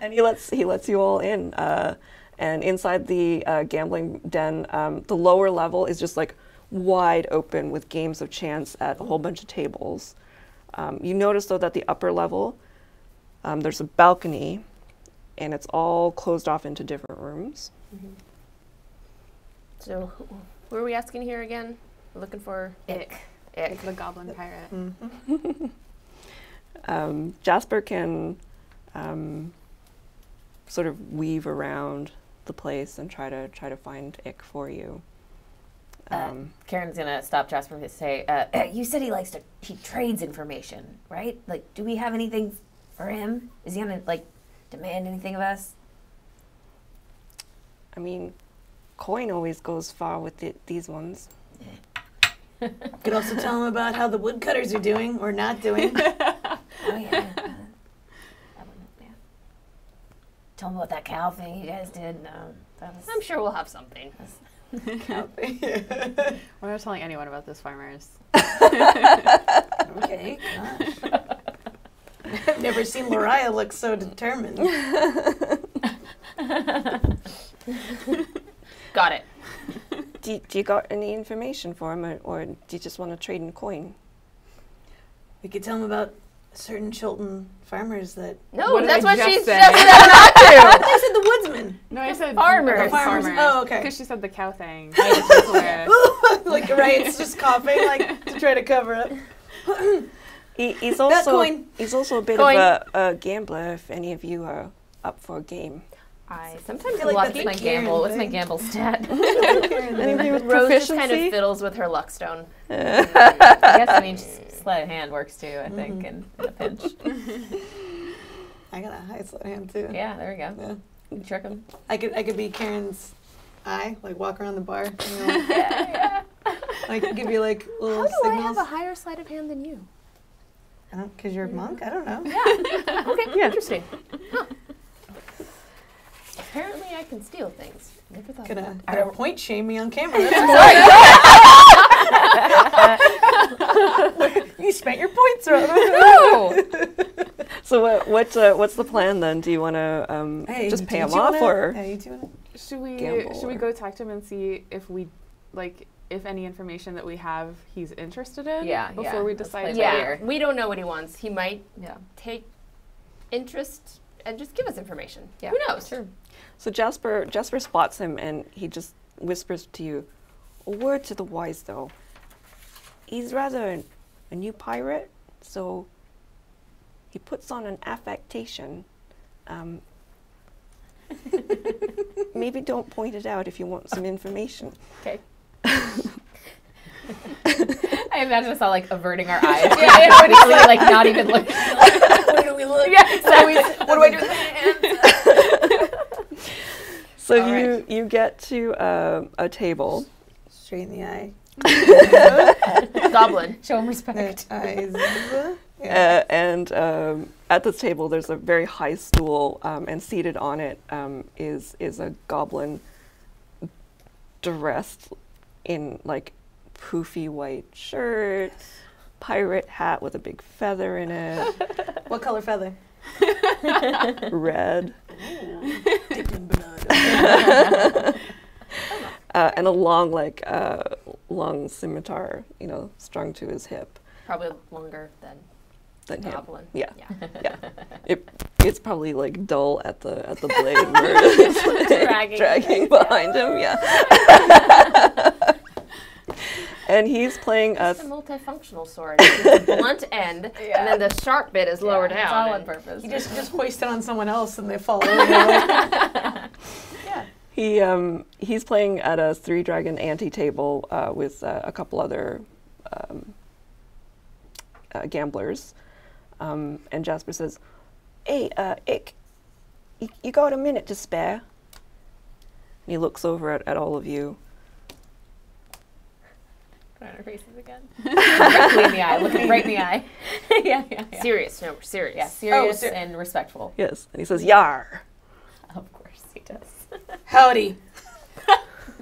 And he lets you all in. And inside the gambling den, the lower level is just like wide open with games of chance at a whole bunch of tables. You notice though that the upper level, there's a balcony, and it's all closed off into different rooms. So, who are we asking here again? We're looking for Ick. Ick. The goblin pirate. Jasper can sort of weave around the place and try to find Ick for you. Karen's gonna stop Jasper and say, "You said he trades information, right? Like, do we have anything for him? Is he gonna demand anything of us?" I mean, coin always goes far with these ones. Could also tell him about how the woodcutters are doing or not doing. Oh yeah. Tell them about that cow thing you guys did. I'm sure we'll have something. We're not telling anyone about this, farmers. Okay, gosh. I've never seen Lariah look so determined. Got it. Do you got any information for him, or do you just want to trade in coin? We could tell him about certain Chilton farmers that... No, What did that's I what just she say? said not to. I said the woodsman. No, I said Farmers. the Farmers. Oh, okay. Because she said the cow thing. I Like, right, it's just coughing, like, to try to cover up. He's That also coin. he's also a bit Coin. of a gambler. If any of you are up for a game, I sometimes I feel like lucky. that's What's my Karen gamble? What's my thing. gamble stat? anything with Rose just kind of proficiency? fiddles with her luckstone. I guess sleight of hand works too. I think in a pinch. I got a high sleight of hand, too. Yeah, there we go. Yeah. You can trick him. I could be Karen's eye, like walk around the bar. You know, Yeah. I could give you like little How do I signals. have a higher sleight of hand than you? Because you're a monk? I don't know. Okay, interesting. Huh. Apparently I can steal things. Never thought of that. Gonna point shame me on camera. That's you spent your points wrong. No! So what's the plan then? Do you want to just pay him off, or Should we Gamble or- go talk to him and see if we if any information that we have he's interested in? Yeah, Before yeah, we let's decide. play to- it by Yeah, ear. we don't know what he wants. He might Yeah. take interest and just give us information. Yeah. Who knows? Sure. So Jasper spots him and he just whispers to you, "A word to the wise, though. He's rather a new pirate, so he puts on an affectation. Maybe don't point it out if you want some information." Okay. I imagine us all averting our eyes. Not even looking. Where do we look? Yeah. So what do I do with my hands? So All you get to a table. Straight in the eye. Goblin. Show him respect. Eyes. Yeah. And at this table, there's a very high stool, and seated on it is a goblin dressed in poofy white shirt, pirate hat with a big feather in it, What color feather? red, Dipped in blood. and a long long scimitar, strung to his hip. Probably longer than Him. goblin. Yeah. Yeah. It's probably dull at the blade where it's dragging behind him. Yeah. And he's playing It's a multifunctional sword. It's a blunt end, and then the sharp bit is lower down. It's all on and- purpose. You just hoist it on someone else and they fall over. He's playing at a 3-dragon ante-table with a couple other gamblers. And Jasper says, "Hey, Ick, you got a minute to spare?" And he looks over at all of you. Put on our faces again. Directly in the eye. Looking right in the eye. yeah. Serious. No, we're serious. Yeah, serious ser- and respectful. Yes, and he says, "Yar." Of course he does. Howdy.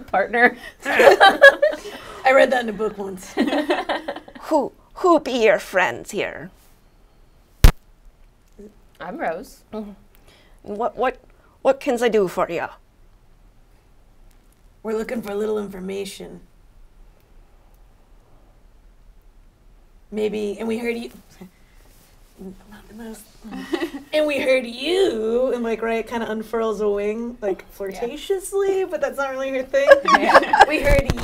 Partner. I read that in a book once. Who be your friends here? I'm Rose. What can I do for you? We're looking for a little information. Maybe, and we heard you. And we heard you, and Riot kind of unfurls a wing, flirtatiously, but that's not really her thing. We heard you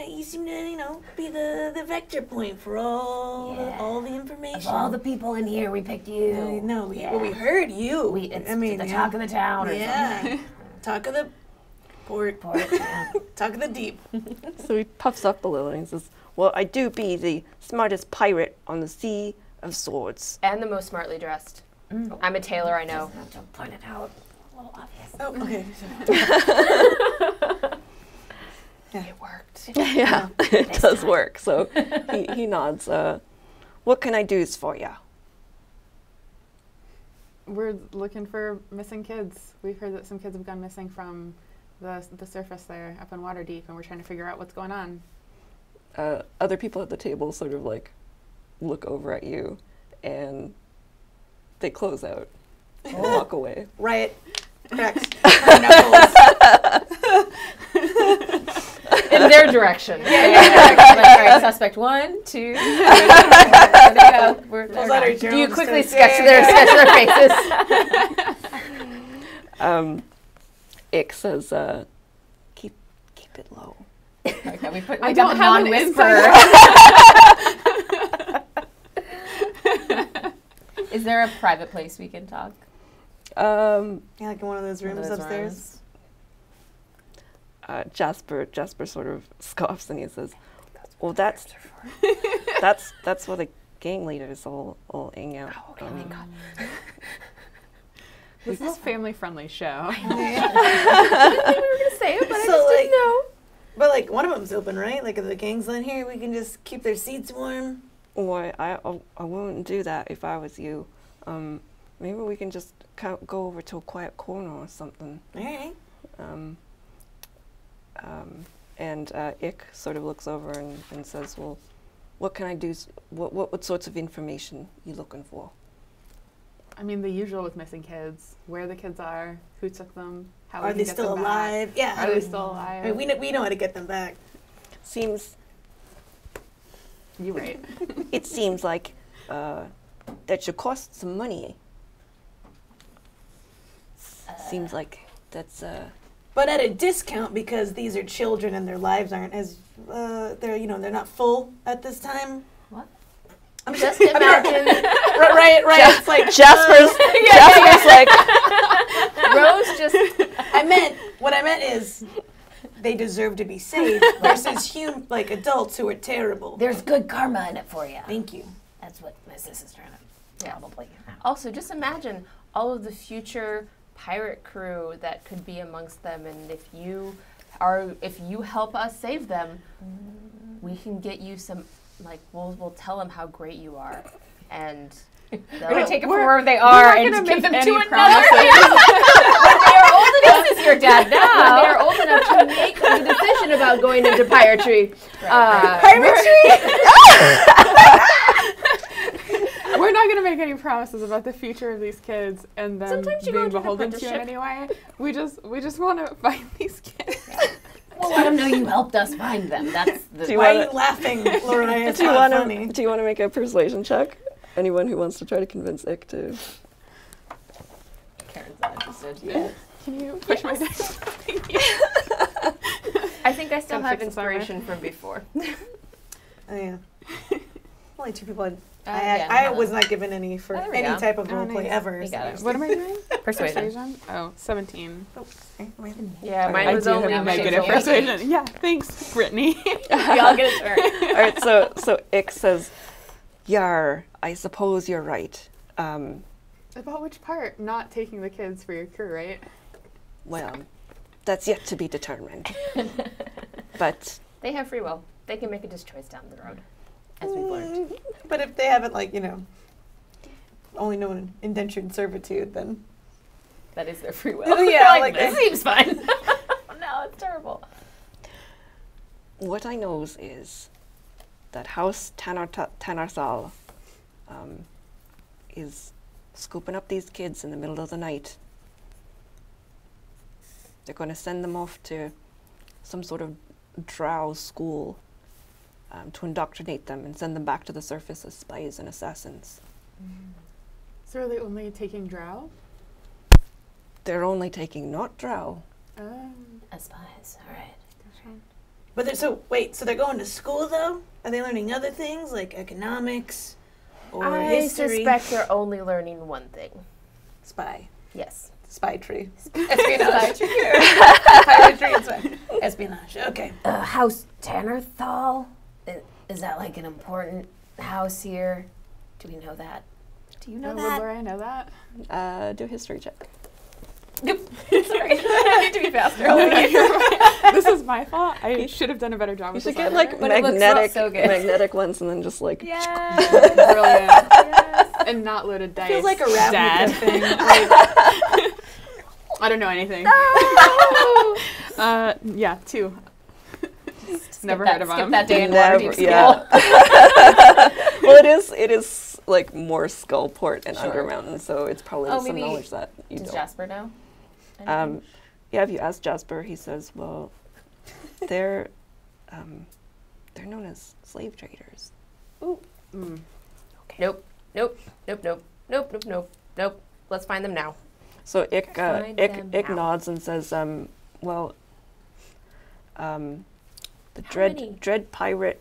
you seem to, be the vector point for all the information. Of all the people in here, we picked you. We heard you. It's the talk of the town or something. Talk of the Port. Yeah. Talk of the deep. So he puffs up a little and he says, well, I do be the smartest pirate on the Sea of Swords. And the most smartly dressed. I'm a tailor, I know. Doesn't have to point it out. A little obvious. Oh, okay. It worked. Yeah, it does work. So he nods. What can I do for ya? We're looking for missing kids. We've heard that some kids have gone missing from the surface there up in Waterdeep, and we're trying to figure out what's going on. Other people at the table sort of like look over at you and they close out and walk away. Riot. Cracks. Her knuckles. In their direction. Like, all right, suspect 1, 2, 3. There they go. Those letters, Do you Jones, quickly so- sketch their faces? Ick says, keep it low. Okay, we put I like don't a have an non-whisper. Is there a private place we can talk? Yeah, like in one of those rooms One of those upstairs. rooms? Jasper sort of scoffs and he says, well, that's what the gang leaders all hang out. Okay, thank God. This is a family-friendly show. I didn't think we were going to say it, but I So, just like- didn't know. But like one of them's open, right? Like if the gang's in here, we can just keep their seats warm. Why, I wouldn't do that if I was you. Maybe we can just go over to a quiet corner or something. All right. And Ick sort of looks over and says, well, what can I do? What sorts of information you looking for? I mean, the usual with missing kids: where the kids are, who took them, how we Are can they get still them alive? back. Yeah. Are they still alive? I mean, we know how to get them back. Seems You're right. it seems like that should cost some money. Seems like that's But at a discount because these are children and their lives aren't as they're not full at this time. What? I'm Just imagine right. It's like Jasper's like Rose just what I meant is they deserve to be saved versus like adults who are terrible. There's good karma in it for you. Thank you. That's what my sis is trying to probably. Also, just imagine all of the future pirate crew that could be amongst them, and if you help us save them, we can get you some. Like we'll tell them how great you are, and We're gonna take it from wherever they are and gonna give make them to any another. when they are old enough, This is your dad when now. they are old enough to make the decision about going into piratry. We're not going to make any promises about the future of these kids and them Sometimes you go being into an beholden to in apprenticeship. any way. We just want to find these kids. Well, let them know you helped us find them. That's the. Do you Why are wanna- you laughing, Lorelai? It's do you not want funny. to make a persuasion check? Anyone who wants to try to convince Ick to. Karen's not interested. Yeah. Can you push my dice? I think I still Gotta have fix this armor. inspiration from before. Oh yeah. Only 2 people. yeah, I no. was not given any for Oh, there we any go. type of Oh, role play nice. ever. You got it. What am I doing? Persuasion. Oh, 17. Oh, okay, wait. Yeah, mine I was do only have my my good good at at persuasion. Yeah, thanks, Brittany. We all get a turn. All right, so Ick says, "Yar, I suppose you're right. About which part? Not taking the kids for your crew, right? Well, that's yet to be determined. But They have free will. They can make a choice down the road, as we've learned. But if they haven't, only known indentured servitude, then That is their free will. Oh, yeah, They're like this that. seems fine. No, it's terrible. what I knows is that House Tanarsal is scooping up these kids in the middle of the night. They're going to send them off to some sort of drow school to indoctrinate them and send them back to the surface as spies and assassins. So are they only taking drow? They're only taking not drow. As spies, all right. But so they're going to school though? Are they learning other things like economics or I history? suspect they're only learning one thing. Spy. Yes. Spy tree. Espionage. Piratery and spy. Espionage. Okay. House Tannerthal? Is that like an important house here? Do we know that? Do you know Would that? Laura know that? Do a history check. Nope. Sorry, I need to be faster. This is my fault. I should have done a better job You with should this get letter. like But it looks so good. magnetic ones, and then just like Brilliant. And not loaded dice. Feels like a Ravnica Dad. thing. Like, I don't know anything. Yeah, 2. Never heard of Skip them. that day in Never- Waterdeep school. yeah. Well, it is like more Skullport and Undermountain, so it's probably some maybe knowledge that you Does don't. Jasper know? Yeah, if you ask Jasper, he says, "Well, they're known as slave traders." Nope. Nope. Nope. Nope. Nope. Nope. Nope. Nope. Let's find them now. So Ick Find them Ick now. nods and says, "Well, the How many? dread pirate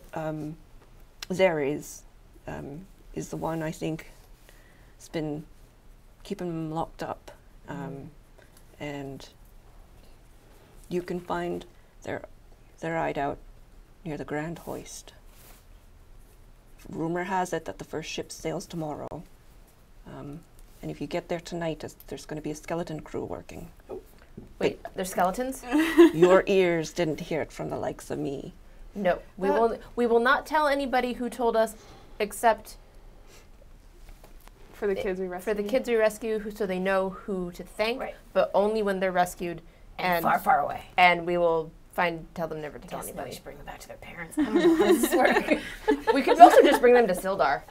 Zeres is the one I think has been keeping them locked up, and you can find their hideout near the Grand Hoist. Rumor has it that the first ship sails tomorrow, and if you get there tonight, there's going to be a skeleton crew working. Wait, they're skeletons? Your ears didn't hear it from the likes of me." No. We will not tell anybody who told us, except For the kids we rescued. for the kids we rescue, so they know who to thank. Right. But only when they're rescued, And far, far away. and we will tell them never to tell Guess now we anybody. should bring them back to their parents. I don't know how this works. We could also just bring them to Sildar.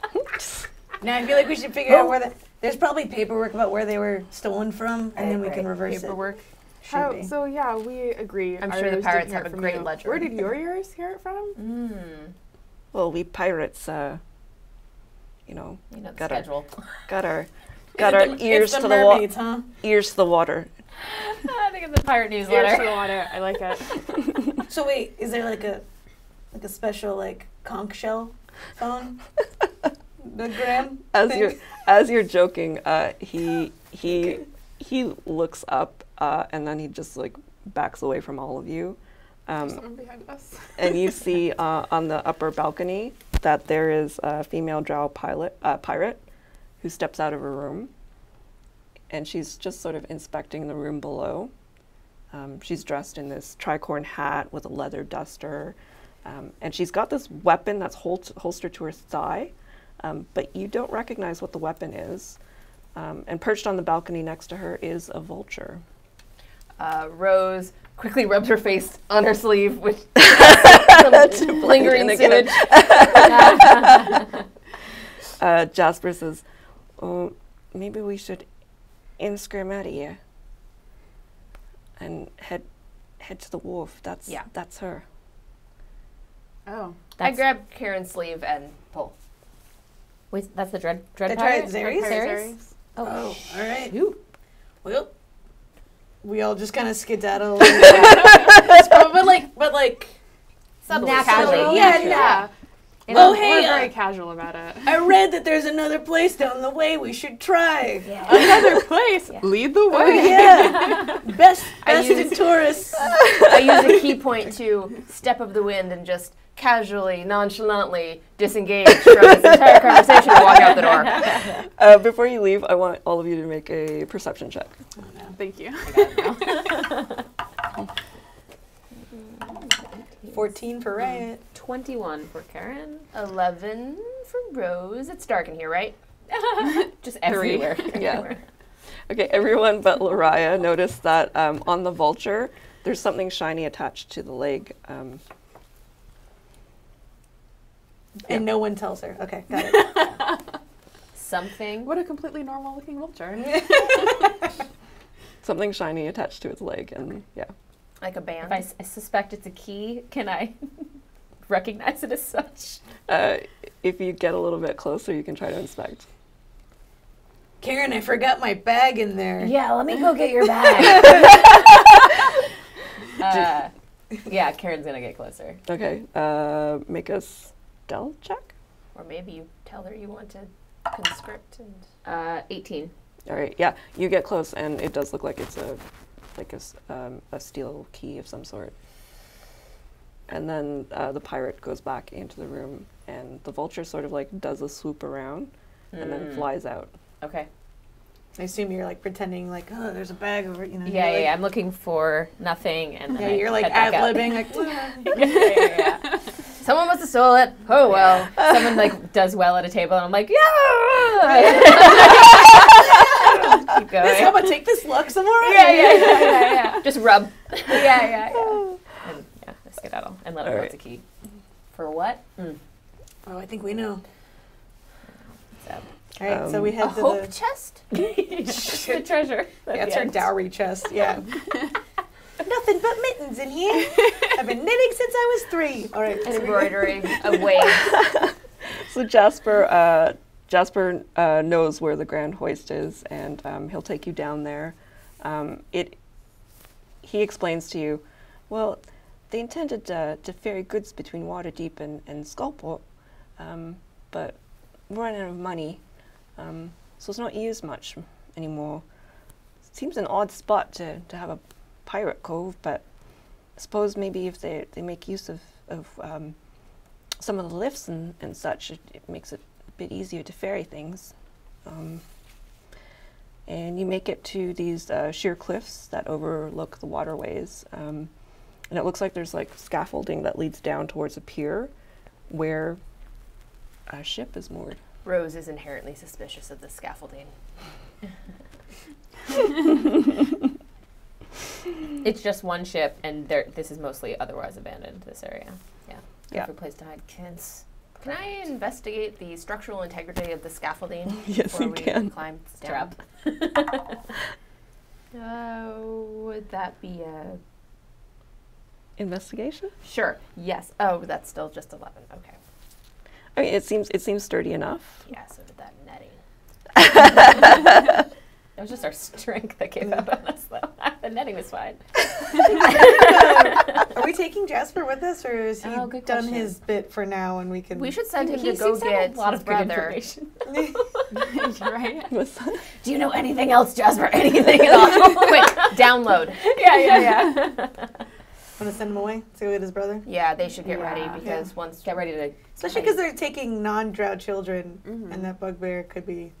now I feel like we should figure out where there's probably paperwork about where they were stolen from, and then we can reverse Paperwork. it. Should be. So yeah, we agree. I'm Our sure the ears did pirates hear have it a from great you. ledger. Where did your ears hear it from? Well, we pirates, You know the Got our- schedule. got our It's ears the to mermaids, huh? ears to the water. I think it's the pirate Ears newsletter. to the water. I like it. So wait, is there like a special like conch shell phone? The Graham thing? As you're joking, he looks up and then he just like backs away from all of you, Someone behind us. and you see on the upper balcony that there is a female drow pirate who steps out of her room, and she's just sort of inspecting the room below. She's dressed in this tricorn hat with a leather duster, and she's got this weapon that's holstered to her thigh, but you don't recognize what the weapon is. And perched on the balcony next to her is a vulture. Rose quickly rubs her face on her sleeve with some lingering again. sewage. Jasper says, "Oh, maybe we should inscrim out of here and head to the wharf. That's her." Oh. I grab Karen's sleeve and pull. Wait, that's the dread The pirate? Zeres? Zeres? Oh, all right. Ooh. Well, we all just kind of skedaddle. but like, Naturally. Yeah. And Oh, we're hey, very casual about it. I read that there's another place down the way we should try. Another place. Lead the way. Yeah. Best in tourists. I use a key point to step of the wind and just casually, nonchalantly disengage from this entire conversation and walk out the door. Before you leave, I want all of you to make a perception check. Thank you. 14 for Riot. 21 for Karen. 11 for Rose. It's dark in here, right? Just everywhere. Yeah. Okay, everyone but Lariah noticed that on the vulture, there's something shiny attached to the leg. And no one tells her. Okay, got it. Something. What a completely normal looking vulture. Something shiny attached to its leg, and yeah. Like a band. If I suspect it's a key, can I recognize it as such? If you get a little bit closer, you can try to inspect. Karen, I forgot my bag in there. Yeah, let me go get your bag. Yeah, Karen's gonna get closer. Okay, make a stealth check. Or maybe you tell her you want to conscript and... 18. All right, yeah, you get close, and it does look like it's a steel key of some sort. And then the pirate goes back into the room, and the vulture sort of like does a swoop around, and then flies out. Okay. I assume you're like pretending like, oh, there's a bag over, you know. Yeah, like, yeah. I'm looking for nothing, and then you're like head back up. ad-libbing, like. yeah. Someone must have stole it. Oh well. Someone like does well at a table, and I'm like, yeah. Keep going. How about take this luck somewhere? Yeah. Just rub. yeah. And yeah, skedaddle and let him know it's a key. For what? Oh, I think we know. So. All right, so we head A to hope the chest? Good treasure. yeah, it's her dowry chest. Yeah. Nothing but mittens in here. I've been knitting since I was 3. All right. And embroidering away. So Jasper knows where the Grand Hoist is, and he'll take you down there. He explains to you, well, they intended to ferry goods between Waterdeep and Skullport, but we're running out of money, so it's not used much anymore. Seems an odd spot to have a pirate cove, but I suppose maybe if they make use of some of the lifts and such, it makes it a bit easier to ferry things. And you make it to these sheer cliffs that overlook the waterways. And it looks like there's like scaffolding that leads down towards a pier where a ship is moored. Rose is inherently suspicious of the scaffolding. It's just one ship, and this is mostly otherwise abandoned, this area. Yeah. Yeah. Perfect place to hide kids. Can I investigate the structural integrity of the scaffolding Yes, before you we can. climb Strap. Would that be a... Investigation? Sure, yes. Oh, that's still just 11. Okay. I mean, it seems sturdy enough. Yeah, so did that netting. It was just our strength that gave up on us, though. The netting was fine. Are we taking Jasper with us, or has he Oh, good done question. his bit for now, and we can? We should send him He to go seems to have get a lot his of good brother. information. Right? What's that? Do you know anything else, Jasper? Anything at all? Quick, download. Yeah. Want to send him away to go get his brother? Yeah, they should get ready Yeah. because once... Get ready to... Especially because they're taking non-drow children, and that bugbear could be.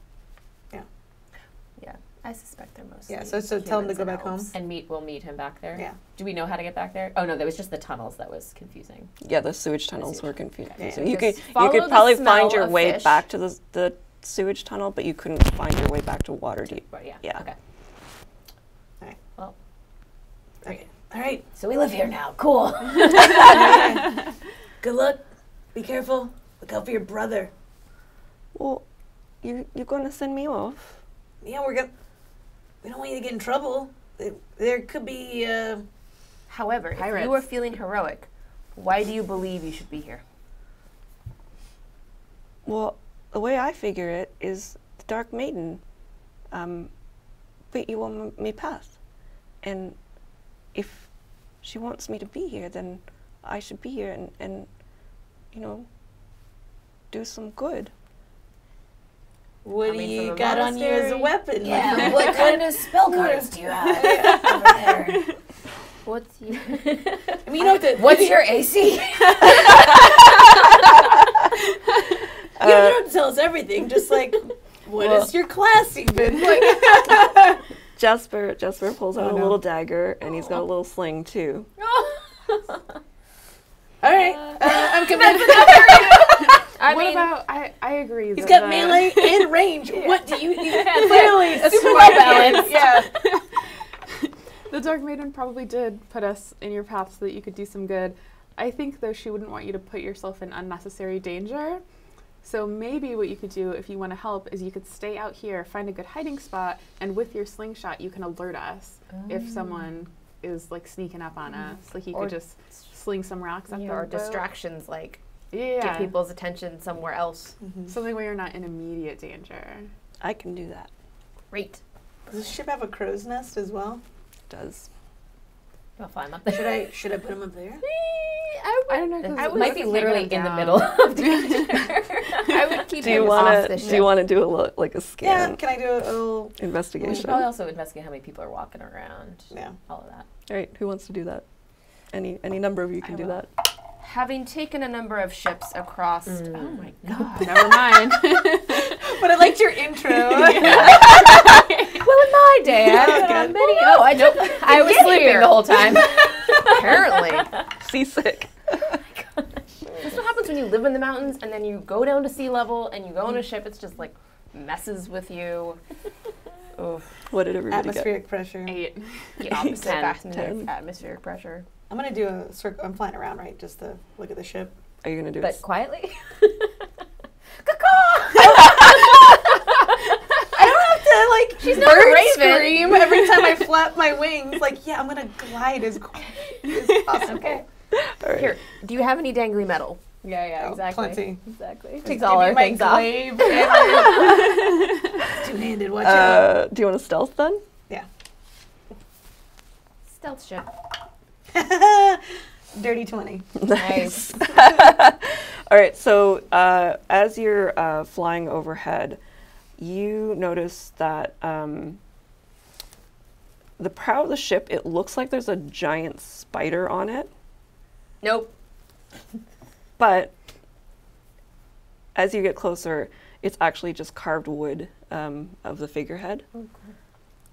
Yeah, I suspect they're mostly Yeah, so tell him to humans go and back home. elves. And we'll meet him back there? Yeah. Do we know how to get back there? Oh, no, there was just the tunnels that was confusing. Yeah, the sewage tunnels sewage. were confusing. Yeah. You Just could follow the probably smell find your of way fish. back to the sewage tunnel, but you couldn't find your way back to Waterdeep. But yeah. Yeah. Okay. Alright. Well, Okay. All right. So we live here now. Cool. Good luck. Be careful. Look out for your brother. Well, you're going to send me off? Yeah, we don't want you to get in trouble. There could be. However, if Pirates. you are feeling heroic, why do you believe you should be here? Well, the way I figure it is the Dark Maiden put you on my path. And if she wants me to be here, then I should be here and do some good. What Coming do from you a got on you as a monastery? weapon? Yeah, what kind of spell cards do you have over there? What's you? I mean, you know what? What's your AC? You don't have to tell us everything. Just like, what is your class even? Like, Jasper pulls out Oh, a no. little dagger, and he's got a little sling too. all right, I'm convinced. What about, I agree. He's that got the- melee and range. What do you clearly super well balanced. Yeah. The Dark Maiden probably did put us in your path so that you could do some good. I think, though, she wouldn't want you to put yourself in unnecessary danger. So maybe what you could do if you want to help is you could stay out here, find a good hiding spot, and with your slingshot you can alert us if someone is like sneaking up on us. Like you Or could just sling some rocks at them. Or distractions, like Yeah. get people's attention somewhere else. Something where you're not in immediate danger. I can do that. Great. Does this ship have a crow's nest as well? It does. I'll climb up there. Should I put him up there? I don't know. 'cause I It was might be hang literally them in the down. middle of danger. I would keep Do you him want off to? the Do ship. you want to do like a Yeah, scan can I do a little? We should investigation? probably All also investigate how many people are walking around. Yeah. All of that. right, who wants to do that? Any number of you can do that. Having taken a number of ships across. Oh my god. Never mind. But I liked your intro. Well, in my day, I had many. Oh, I know. I was sleeping here. the whole time. Apparently. Seasick. That's what happens when you live in the mountains and then you go down to sea level and you go on a ship. It's just like messes with you. Oof. What did everybody Atmospheric pressure. 8. The opposite Ten. of atmospheric pressure. I'm gonna do a circle. I'm flying around, right? Just to look at the ship. get? Are you gonna do But it? quietly. I don't have to like. She's not a bird raven. scream every time I flap my wings. Like, yeah, I'm gonna glide as quick as possible. Okay. All right. Here, do you have any dangly metal? Yeah, Oh, exactly. plenty. Exactly. Just Takes give all me our my things off. glaive and- Two-handed. Watch out. Do you want to stealth then? Yeah. Stealth ship. Dirty 20. Nice. All right. So as you're flying overhead, you notice that the prow of the ship, it looks like there's a giant spider on it, Nope. but as you get closer, it's actually just carved wood of the figurehead.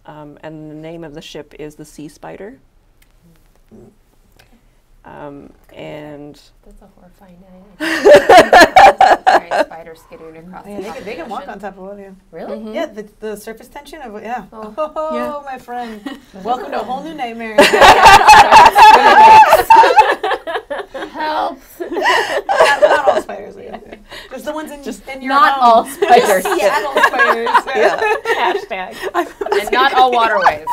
And the name of the ship is the Sea Spider. And That's a horrifying night. Giant spider skittering across the Yeah, top of they the can walk ocean. on top of water. Yeah. Really? Yeah, the surface tension of yeah. Oh. Oh, my friend. Welcome to a whole new nightmare. Help. not all spiders. Yeah. Just the ones in your Not home. all spiders. Seattle spiders. Hashtag. And not all waterways.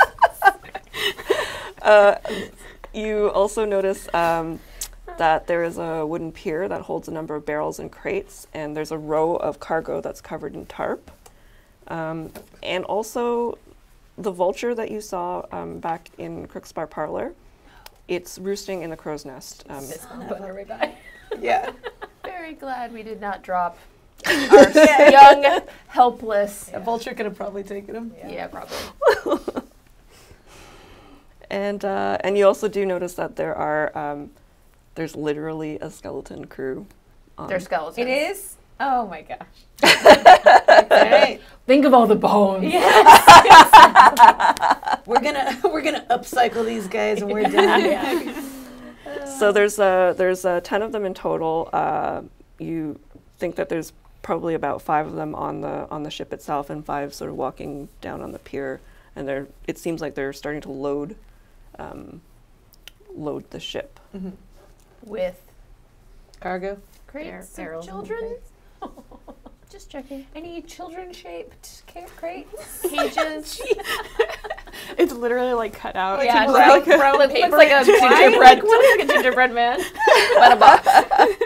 you also notice that there is a wooden pier that holds a number of barrels and crates, and there's a row of cargo that's covered in tarp. And also, the vulture that you saw back in Crookspar Parlor, it's roosting in the crow's nest. But are we back? Yeah. Very glad we did not drop our young, helpless. A vulture could have probably taken him. Yeah, probably. And you also do notice that there's literally a skeleton crew. They're skeletons. It is? Oh my gosh. Right. Think of all the bones. We're gonna upcycle these guys and we're done. So there's 10 of them in total. You think that there's probably about 5 of them on the ship itself, and 5 sort of walking down on the pier. And it seems like they're starting to load the ship. Mm-hmm. With Cargo. crates Barrels of and children. Just checking. Any children-shaped crates? Cages. It's literally like cut out. Yeah, It's brown like- paper. Looks like a gingerbread. Looks like a gingerbread man. But a box.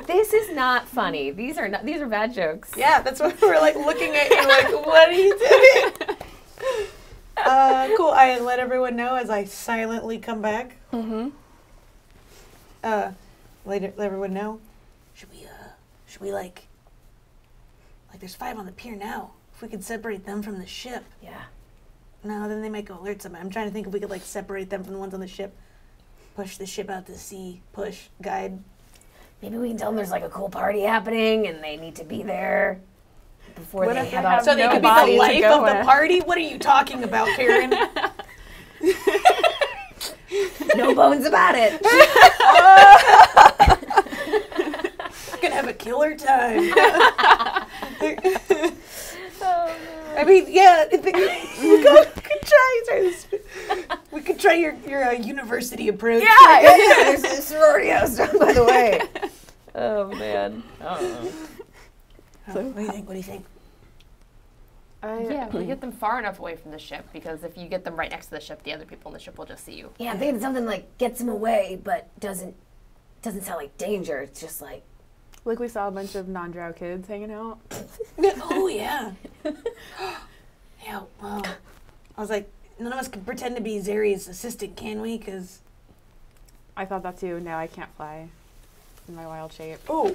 This is not funny. These are bad jokes. Yeah, that's what we're like looking at you like, what are you doing? Cool. I let everyone know as I silently come back. Mm-hmm. Let everyone know. Should we like there's 5 on the pier now. If we could separate them from the ship. Yeah. No, then they might go alert somebody. I'm trying to think if we could like separate them from the ones on the ship. Push the ship out to sea. Push. Guide. Maybe we can tell them there's like a cool party happening and they need to be there before What they if they head have out. So they no could be body the to life go of the with. party? What are you talking about, Karen? No bones about it. Gonna have a killer time. I mean, yeah, we could try. Sorry, we could try your university approach. Yeah, there's a sorority house down by the way. Oh man. So, what do you think? What do you think? Yeah, we get them far enough away from the ship, because if you get them right next to the ship, the other people in the ship will just see you. Yeah, I'm thinking something like gets them away, but doesn't sound like danger. It's just like Like we saw a bunch of non-drow kids hanging out. Oh yeah. Yeah. Well, I was like, none of us can pretend to be Zeri's assistant, can we? Because I thought that too. No, I can't fly in my wild shape. oh,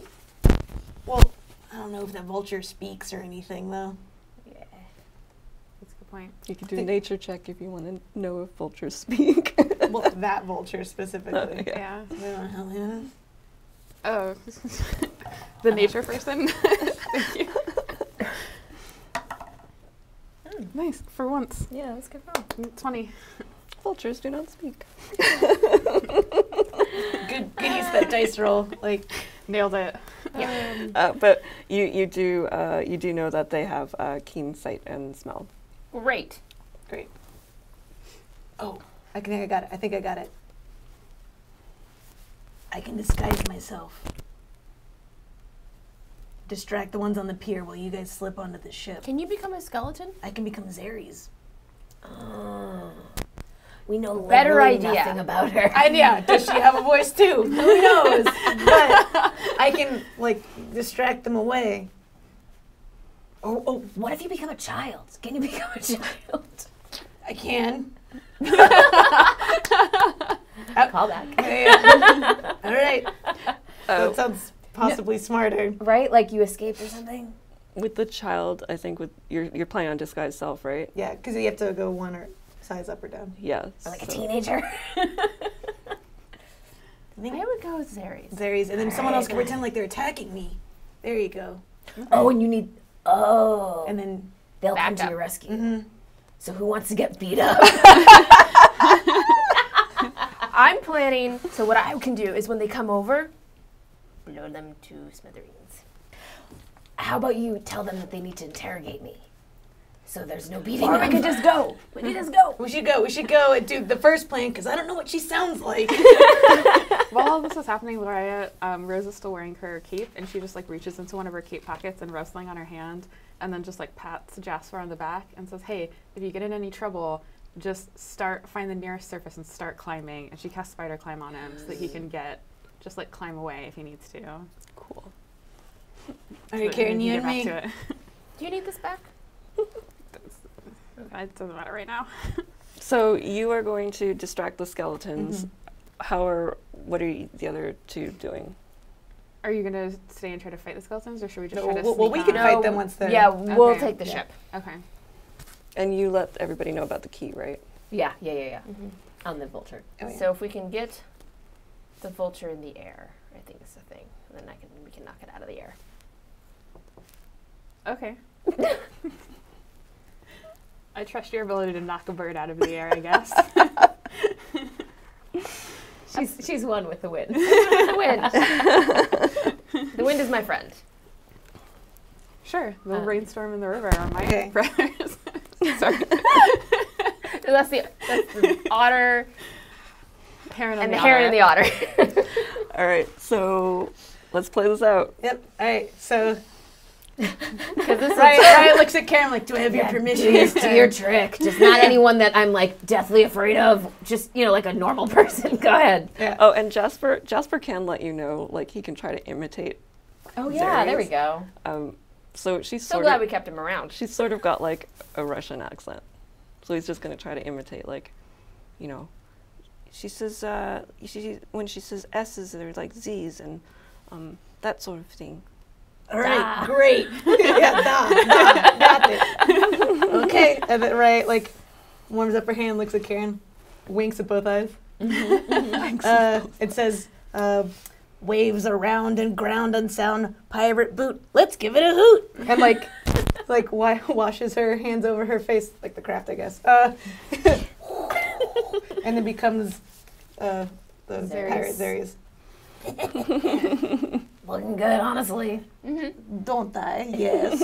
well, I don't know if that vulture speaks or anything, though. That's a good point. You can do a nature check if you want to know if vultures speak. Well, that vulture specifically. Yeah. Hell yeah. Oh, the nature person. Thank you. Nice for once. Yeah, that's good roll. 20. Vultures do not speak. Good use of that dice roll. Like, Nailed it. But you do know that they have keen sight and smell. Great. great. Oh, I think I got it. I can disguise myself. Distract the ones on the pier while you guys slip onto the ship. Can you become a skeleton? I can become Zeres. We know Better literally idea. nothing about her. Yeah, does she have a voice too? Who knows? But I can, like, distract them away. Oh, what if you become a child? Can you become a child? I can. Call back. Yeah. All right. That sounds possibly smarter. Right? Like you escaped or something? With the child, I think with you're playing on disguise self, right? Yeah, because you have to go one or size up or down. Yeah. Or like a teenager? I would go with Zeres. Zeres, and then someone else can pretend like they're attacking me. There you go. Oh, and you need... Oh. And then... They'll come Back to up. your rescue. Mm-hmm. So who wants to get beat up? I'm planning, so what I can do is when they come over, blow them to smithereens. How about you tell them that they need to interrogate me? So there's no beating Or we them. could just go. We can just go. We should go and do the first plan, because I don't know what she sounds like. While all this is happening, Laria, Rose is still wearing her cape, and she just like reaches into one of her cape pockets and wrestling on her hand, and then just like pats Jasper on the back and says, "Hey, if you get in any trouble, just find the nearest surface and start climbing." And she casts spider climb on him so that he can just like climb away if he needs to. Cool. Are you carrying you and me? To it. Do you need this back? It doesn't matter right now. So you are going to distract the skeletons. What are the other two doing? Are you gonna stay and try to fight the skeletons, or should we just No, try to well, sneak we on? can fight them once they're... Yeah, we'll Okay. take the Yeah. ship. Okay. And you let everybody know about the key, right? Yeah. On the vulture. Oh, yeah. So if we can get the vulture in the air, I think is the thing. And then we can knock it out of the air. Okay. I trust your ability to knock a bird out of the air, I guess. She's one with the wind. The wind. The wind is my friend. Sure. They'll rainstorm in the river on my Okay. brothers. Sorry. That's the otter Heron and the heron and the otter. All right. So let's play this out. Yep. All right. So Because this is Ryan looks at Karen like, "Do I have your permission?" Do your trick. Just not anyone that I'm like deathly afraid of. Just, like a normal person. Go ahead. Oh, and Jasper can let you know, like he can try to imitate. Oh yeah, there we Zeres. go. So she's so sort glad of we kept him around. she's sort of got like a Russian accent. So he's just gonna try to imitate, like, she says when she says S's, they're like Z's and that sort of thing. All right, great. Yeah, got it. Okay, and then like warms up her hand, looks at Karen, winks at both eyes. It says, "Waves around and ground and sound, pirate boot. Let's give it a hoot." And like washes her hands over her face, like the craft, I guess. And then becomes the pirate Zeres. Looking good, honestly. Don't I? Yes.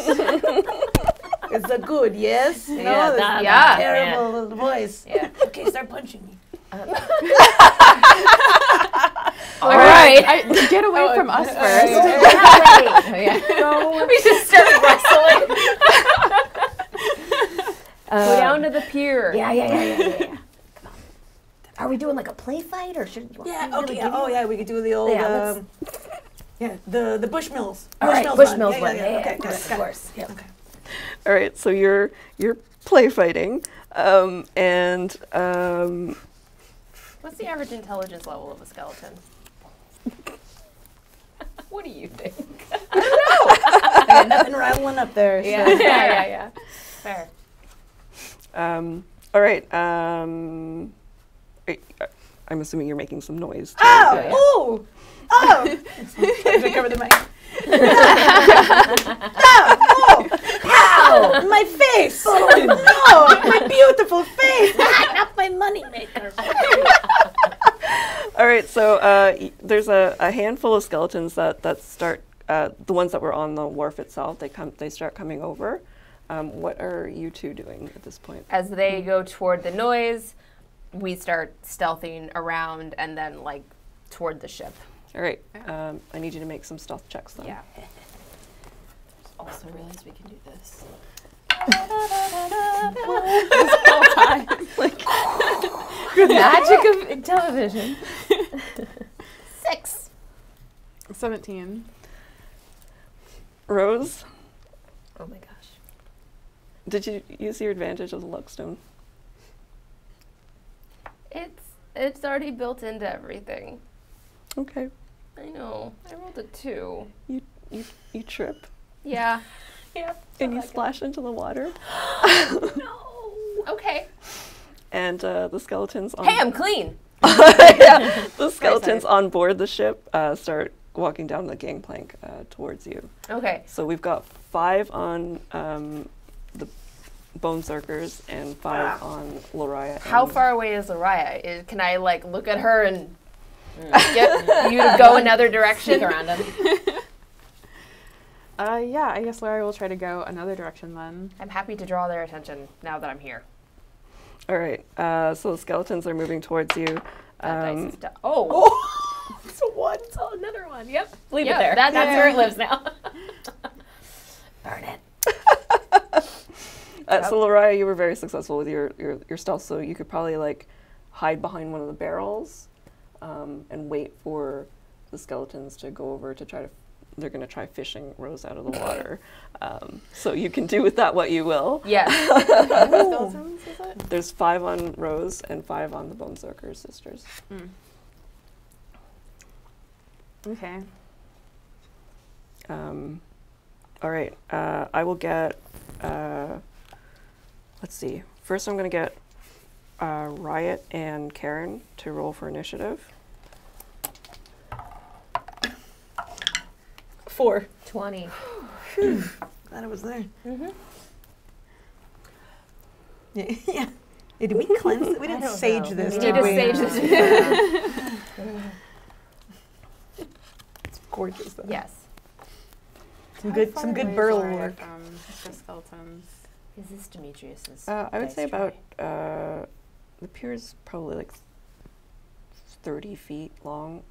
It's a good yes. No, Yeah, this that- yeah. terrible voice. Yeah. Okay, start punching me. All right. Get away from us all first. Yeah. We just started wrestling. Go down to the pier. Yeah. Come on. Are we doing like a play fight or should you Yeah. really Okay. give Yeah. Oh you- yeah. We could do the old. Yeah, The Bushmills. All right, Bushmills Bushmills one. one. Yeah. Okay. Of Got it. course. Yeah. Okay. All right. So you're play fighting, and What's the average intelligence level of a skeleton? What do you think? I Nothing rattling up there. So. Yeah. Fair. All right. I'm assuming you're making some noise. Oh! Should I cover the mic? Ow! My face! No! My beautiful face! Not my moneymaker. All right, so there's a handful of skeletons that start, the ones that were on the wharf itself, they start coming over. What are you two doing at this point? As they go toward the noise, we start stealthing around and then like toward the ship. All right, I need you to make some stealth checks then. Yeah. Also realized we can do this. The magic of television. 6. 17. Rose, Oh my gosh. did you use your advantage of the luckstone? It's already built into everything. Okay. I know. I rolled a 2. You trip Yeah. and you splash into the water, Okay. and the skeletons on Hey, I'm clean. the skeletons on board the ship start walking down the gangplank towards you. Okay. So we've got 5 on the Bone Zerkers and 5 on Loraya. How far away is Loraya? Can I like look at her and get you to go another direction? Sneak around him. Yeah, I guess Larry will try to go another direction then. I'm happy to draw their attention now that I'm here. All right. So the skeletons are moving towards you. That dice is It's a 1. Oh, another one. Yep. Leave Yeah, it there. that's That's where it lives now. Burn it. So Loraya, you were very successful with your stealth, so you could probably like hide behind one of the barrels and wait for the skeletons to go over to try to. They're going to try fishing Rose out of the water. So you can do with that what you will. Yes. How many skeletons is it? There's 5 on Rose and 5 on the Bone Zerker sisters. Okay. All right. I will get. Let's see. First, I'm going to get Riot and Karen to roll for initiative. 4. 20. Glad I was there. Yeah. Yeah. Did we cleanse it? We didn't don't sage know. this, We did just we? sage this. It's gorgeous, though. Yes. Some How far good away is burl Larry work. from the skeletons? Is this Demetrius's? I would dice say tray? about the pier is probably like 30 feet long.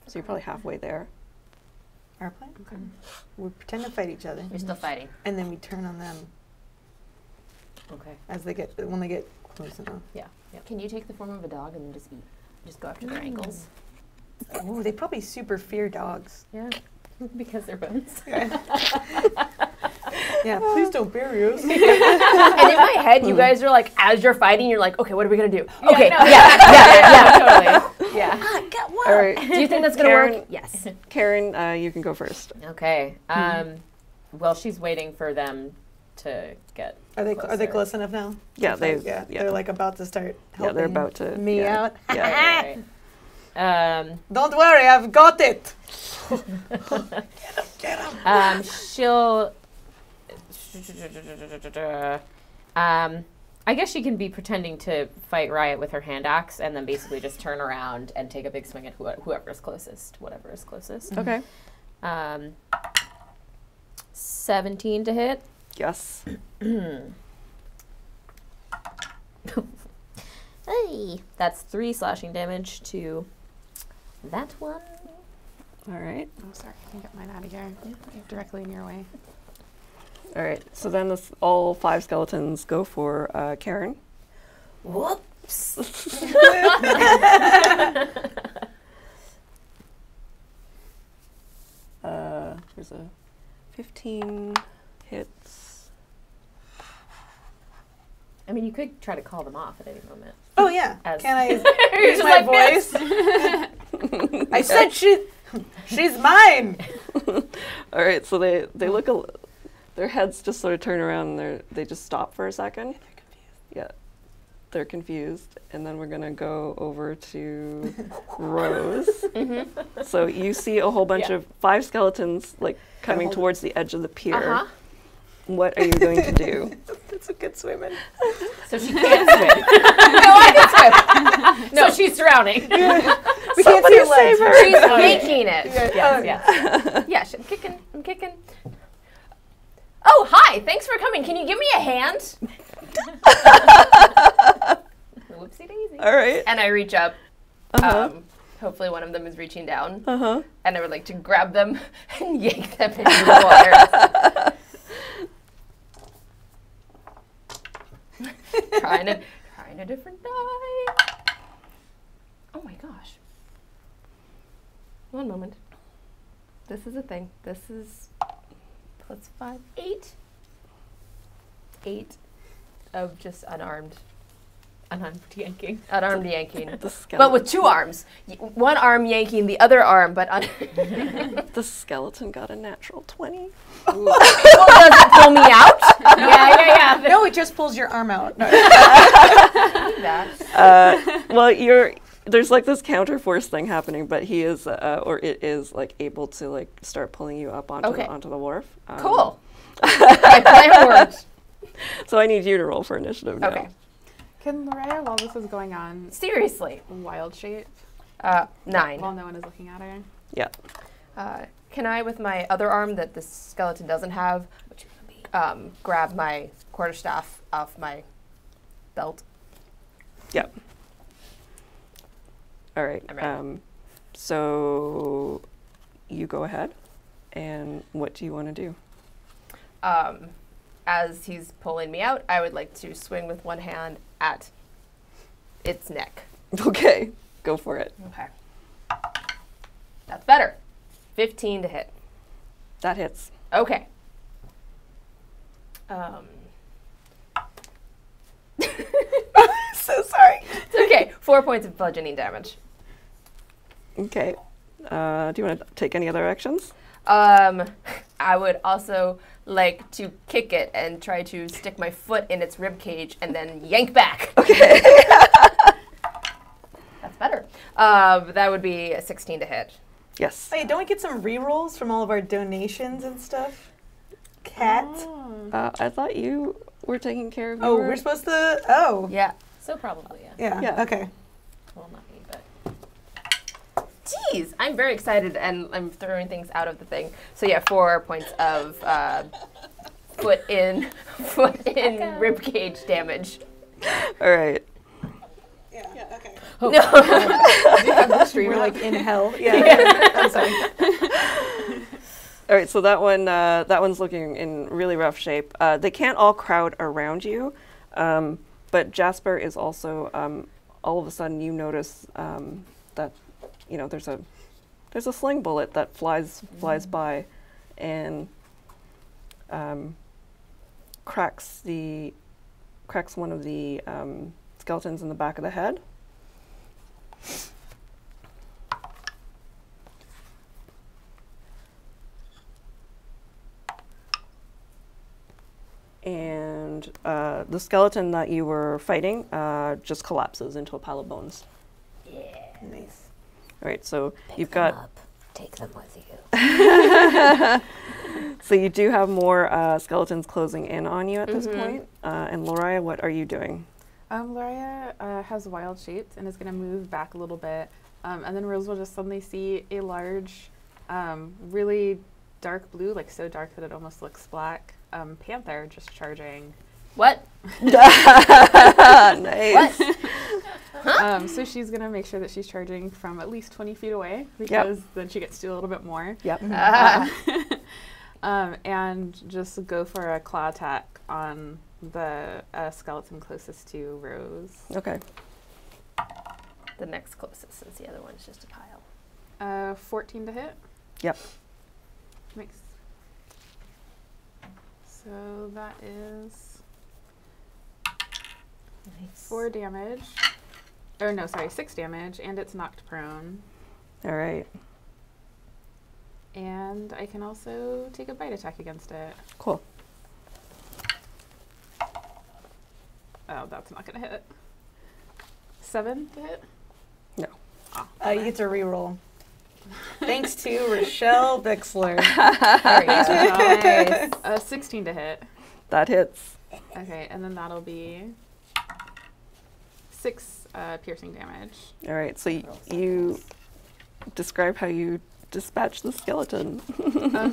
So you're probably halfway there. Our plan? Okay. We pretend to fight each other, We're still fighting. and then we turn on them Okay. as when they get close enough. Can you take the form of a dog and then just eat? Just go after their ankles. Oh, they probably super fear dogs. Yeah. Because they're bones. Yeah, please don't bury us. And in my head, you guys are like, as you're fighting, you're like, okay, what are we gonna do? Okay, no, yeah, totally. Yeah. All right. Do you think that's gonna Karen, work? Yes. Karen, you can go first. Okay. Well, she's waiting for them to get. Are they closer. close enough now? Yeah, To they. fight? Yeah, Yeah, they're like about to start yeah, helping they're about to. me yeah. out. Yeah. Right. Don't worry, I've got it. She'll. I guess she can be pretending to fight Riot with her hand axe, and then basically just turn around and take a big swing at whoever is closest, whatever is closest. Okay. 17 to hit. Yes. Hey, that's 3 slashing damage to that one. All right. Oh, sorry. I can get mine out of here. Directly in your way. All right. So then all 5 skeletons go for Karen. Whoops. There's a 15 hits. I mean, you could try to call them off at any moment. Oh yeah. As- Can I You're use just my like voice? I said shit. She's mine. All right, so they look their heads just sort of turn around and they just stop for a second. They're confused. Yeah, they're confused, and then we're gonna go over to Rose. So you see a whole bunch of 5 skeletons like coming towards the edge of the pier. What are you going to do? That's a good swimming. So she can't swim. No, I can swim. No, she's drowning. We can't see your legs. She's making it. Yes. Yeah, I'm kicking. Oh, hi, thanks for coming. Can you give me a hand? Whoopsie daisy. All right. And I reach up. Hopefully one of them is reaching down. And I would like to grab them and yank them into the water. trying a different die. Oh my gosh. One moment. This is a thing. This is +5, 8. 8 of just unarmed yanking. Unarmed yanking. But with 2 arms. One arm yanking the other arm, but the skeleton got a natural 20. Well, does it pull me out? Yeah. No, it just pulls your arm out. No. Well, there's like this counter force thing happening, but he is, or it is, like able to like start pulling you up onto the wharf. Cool. My plan worked. So I need you to roll for initiative now. Okay. Can Loraya, while this is going on, Seriously. wild shape 9. while no one is looking at her? Yeah. Can I, with my other arm that this skeleton doesn't have, grab my quarterstaff off my belt? Yep. All right. I'm ready. So you go ahead, and what do you want to do? As he's pulling me out, I would like to swing with one hand at its neck. Okay, go for it. Okay. That's better. 15 to hit. That hits. Okay. So sorry. It's okay. 4 points of bludgeoning damage. Okay. Do you want to take any other actions? I would also like to kick it and try to stick my foot in its rib cage and then yank back. Okay. That's better. That would be a 16 to hit. Yes. Hey, don't we get some re-rolls from all of our donations and stuff? Cat? I thought you were taking care of Oh, your... we're supposed to... Oh. Yeah. So probably, yeah. Yeah, okay. Well, not me, but. Jeez, I'm very excited and I'm throwing things out of the thing. So yeah, 4 points of foot in rib cage damage. All right. Yeah, okay. No. We're like in hell. Yeah. I'm sorry. All right, so that one's looking in really rough shape. They can't all crowd around you, but Jasper is also. All of a sudden, you notice that there's a sling bullet that flies by, and cracks one of the skeletons in the back of the head. And the skeleton that you were fighting just collapses into a pile of bones. Yeah. Nice. All right, so you've Them got... up. Take them with you. So you do have more skeletons closing in on you at this point. And Loraya, what are you doing? Loraya has wild shaped and is going to move back a little bit. And then Rose will just suddenly see a large, really dark blue, like so dark that it almost looks black, panther just charging. What? Nice. What? So she's going to make sure that she's charging from at least 20 feet away because then she gets to do a little bit more. Yep. And just go for a claw attack on the skeleton closest to Rose. Okay. The next closest, since the other one's just a pile. 14 to hit. Yep. Nice. So that is 4 damage. Oh no, sorry, 6 damage, and it's knocked prone. All right. And I can also take a bite attack against it. Cool. Oh, that's not going to hit. 7 to hit? No. Oh, You get to reroll. Thanks to Rochelle Bixler. Nice. 16 to hit. That hits. Okay, and then that'll be 6 piercing damage. All right, so you describe how you dispatch the skeleton.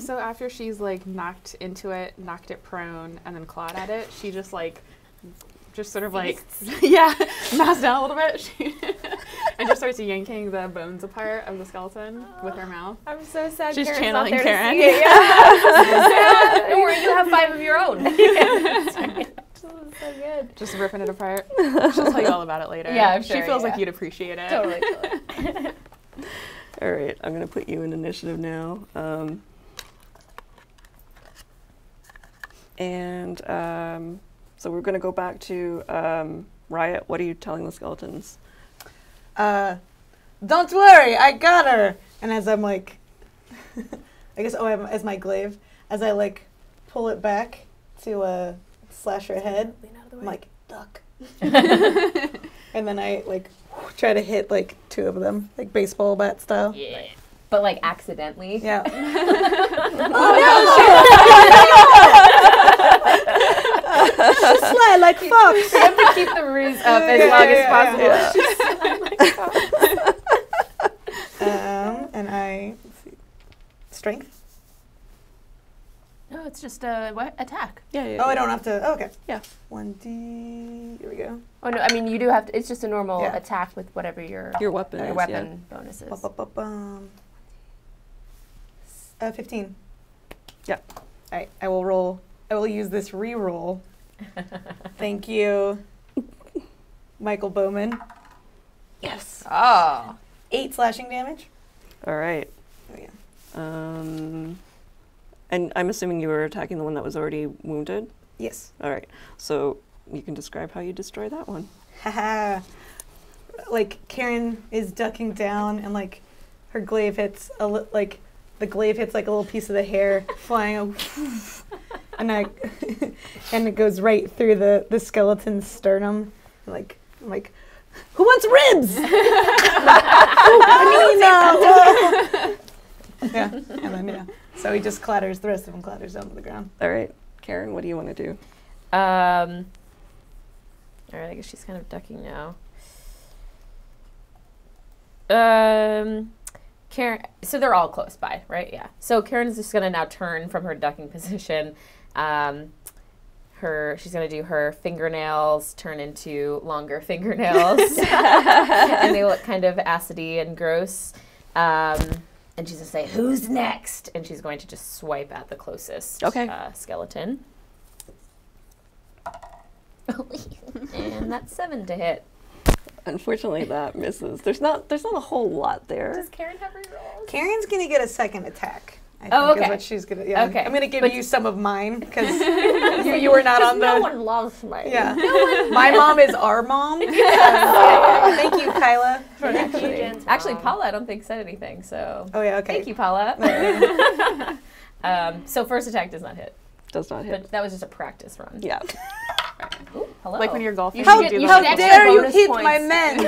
So after she's like knocked into it, knocked it prone, and then clawed at it, she just sort of like, yeah, knocks down a little bit, and just starts yanking the bones apart of the skeleton with her mouth. I'm so sad. She's Karen's channeling not there Karen. To see it. Yeah. Don't worry, you have 5 of your own. So good. Just ripping it apart. She'll tell you all about it later. Yeah, I'm She sure, feels like yeah. you'd appreciate it. Totally. All right, I'm going to put you in initiative now. So we're going to go back to Riot. What are you telling the skeletons? Don't worry, I got her. And as I'm like, I guess, as my glaive, as I like pull it back to slash her head, I'm like, duck. And then I like try to hit like 2 of them, like baseball bat style. Yeah. But like accidentally. Yeah. Just slide like fox. You have to keep the ruse up as long as possible. And I let's see, strength. No, it's just a attack. Yeah. Oh, I don't have to. Oh, okay. Yeah. 1d. Here we go. Oh no, I mean you do have to. It's just a normal Yeah. attack with whatever your weapon is, weapon bonus is. 15. Yeah. All right. I will roll. I will use this re-roll. Thank you, Michael Bowman. Yes. Oh. 8 slashing damage. All right. Oh yeah. And I'm assuming you were attacking the one that was already wounded? Yes. All right. So you can describe how you destroy that one. Haha. Like Karen is ducking down, and like her glaive hits the glaive hits like a little piece of the hair flying, and and it goes right through the skeleton's sternum. I'm like, who wants ribs? Yeah, and then so he just clatters. The rest of him clatters down to the ground. All right. Karen, what do you want to do? All right, I guess she's kind of ducking now. Karen, so they're all close by, right? Yeah. So Karen's just gonna now turn from her ducking position. She's gonna do her fingernails turn into longer fingernails, and they look kind of acidy and gross. And she's gonna say, "Who's next?" And she's going to just swipe at the closest skeleton. And that's 7 to hit. Unfortunately, that misses. There's not a whole lot there. Does Karen have rerolls? Karen's gonna get a second attack. I Oh, think okay. is what she's gonna. Yeah. Okay. I'm gonna give you some of mine because you were not on the. No one loves me. Yeah. My mom is our mom. Thank you, Kyla. For Actually, Paula, I don't think said anything. So. Oh yeah. Okay. Thank you, Paula. So first attack does not hit. Does not hit. But that was just a practice run. Yeah. Ooh, hello. Like when you're golfing. How you do the how like- dare you bonus hit points. my men?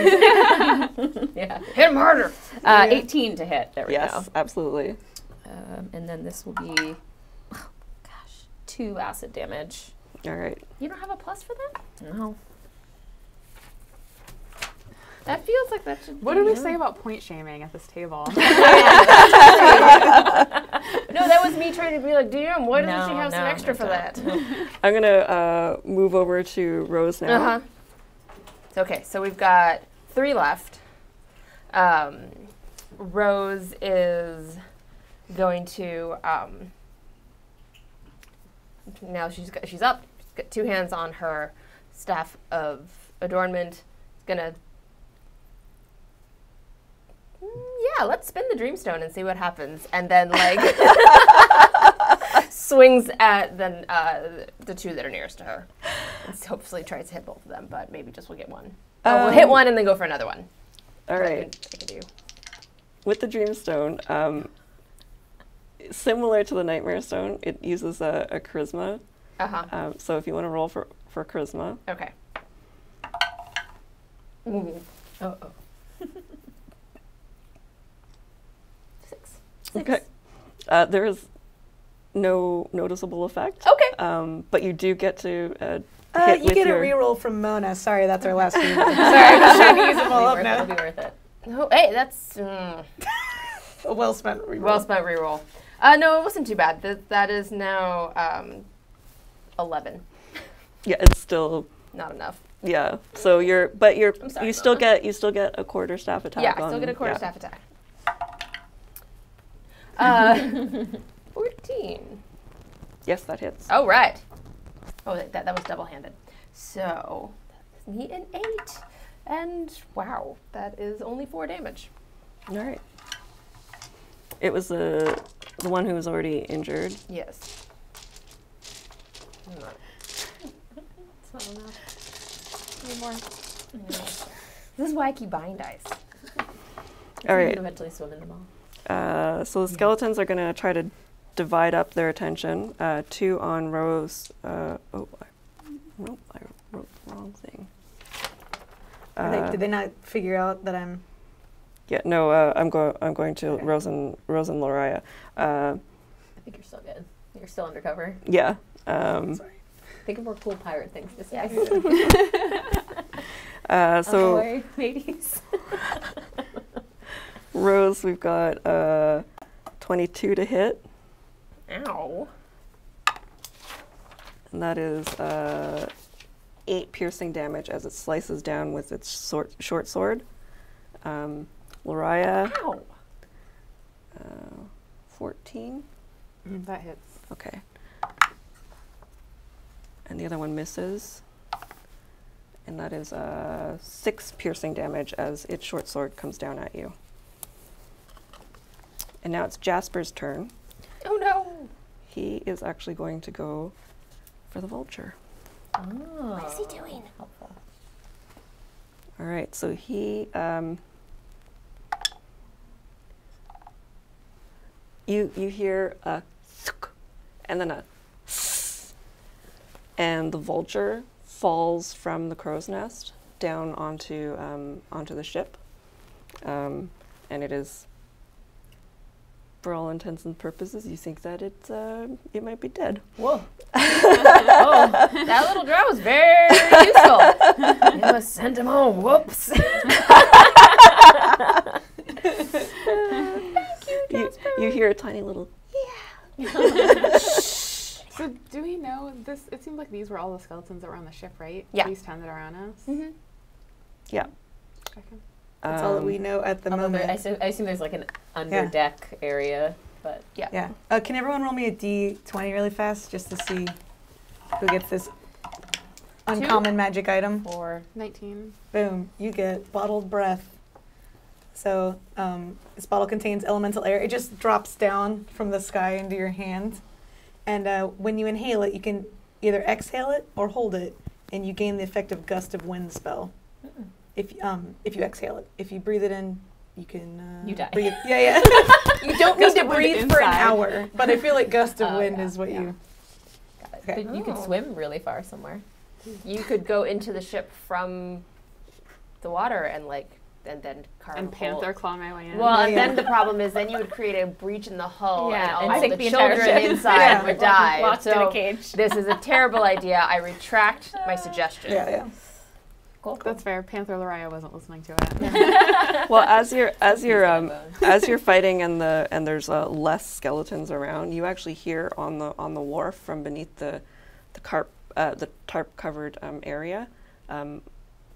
Yeah. Hit him harder. 18 to hit. There we Yes, go. absolutely. And then this will be, 2 acid damage. All right. You don't have a plus for that? No. That feels like that should. What do we say about point shaming at this table? No, that was me trying to be like, damn, why doesn't she have some extra for that? I'm gonna move over to Rose now. Uh-huh. Okay, so we've got 3 left. Rose is going to now she's up. She's got 2 hands on her staff of adornment. Gonna let's spin the dreamstone and see what happens, and then like swings at the 2 that are nearest to her. And hopefully tries to hit both of them, but maybe just will get one. We'll hit one and then go for another one. All right. I can do. With the dreamstone, similar to the Nightmare Stone, it uses a charisma. So if you want to roll for charisma. Okay. Ooh. Oh. Six. Okay. There is no noticeable effect. Okay. But you do get to hit You with get your... a reroll from Mona. Sorry, that's our last reroll. Sorry, I'm just trying to use them all up now. It'll be worth it. Oh, hey, that's A well spent reroll. well spent reroll. No, it wasn't too bad. That is now 11. Yeah, it's still... Not enough. Yeah. So you still get a quarterstaff attack. Yeah, I still get a quarterstaff attack. 14. Yes, that hits. Oh, right. Oh, that was double-handed. So, that's me an 8. And, wow, that is only 4 damage. All right. It was the one who was already injured. Yes. It's not enough. Need more. This is why I keep buying dice. All You right. can eventually swim in them all. So the skeletons are going to try to divide up their attention. 2 on Rose. I wrote the wrong thing. Did they not figure out that I'm... Yeah, no, I'm going to Okay. Rose and Loraya. I think you're still good. You're still undercover. Yeah. Sorry. Think of more cool pirate things to say. So Ahoy, mateys. Rose, we've got 22 to hit, Ow. and that is 8 piercing damage as it slices down with its short sword. Loraya, Ow. 14. That hits. Okay. And the other one misses. And that is 6 piercing damage as its short sword comes down at you. And now it's Jasper's turn. Oh, no. He is actually going to go for the vulture. Oh. What is he doing? Helpful. All right, so he... You hear a thuk and then a ss, and the vulture falls from the crow's nest down onto the ship, and it is, for all intents and purposes, you think that it might be dead. Whoa. Oh, that little drow was very useful. You must send him home. Whoops. You hear a tiny little. So do we know this? It seemed like these were all the skeletons that were on the ship, right? Yeah. These 10 that are on us. Mm-hmm. Yeah. Checking. That's all that we know at the Although moment. I assume there's like an under deck area, but Yeah. Can everyone roll me a D20 really fast just to see who gets this uncommon magic item? 4. 19. Boom. You get bottled breath. So this bottle contains elemental air. It just drops down from the sky into your hand. And when you inhale it, you can either exhale it or hold it, and you gain the effective gust of wind spell. If you exhale it. If you breathe it in, you can... You die. Breathe. Yeah. You don't need Gust to of wind breathe for an inside. hour, but I feel like gust of Oh, wind yeah, is what yeah. you... Got it. Okay. But you could Oh. swim really far somewhere. You could go into the ship from the water and then carve And a hole. panther claw my way in. Well, and Yeah. then the problem is then you would create a breach in the hull, Yeah, and all and of sink the the entire children ship. inside Yeah. would die. Locked in So a cage. this is a terrible idea. I retract my suggestion. Yeah. Cool. That's fair. Panther Loraya wasn't listening to it. Well, as you're fighting and there's less skeletons around, you actually hear on the wharf from beneath the tarp covered area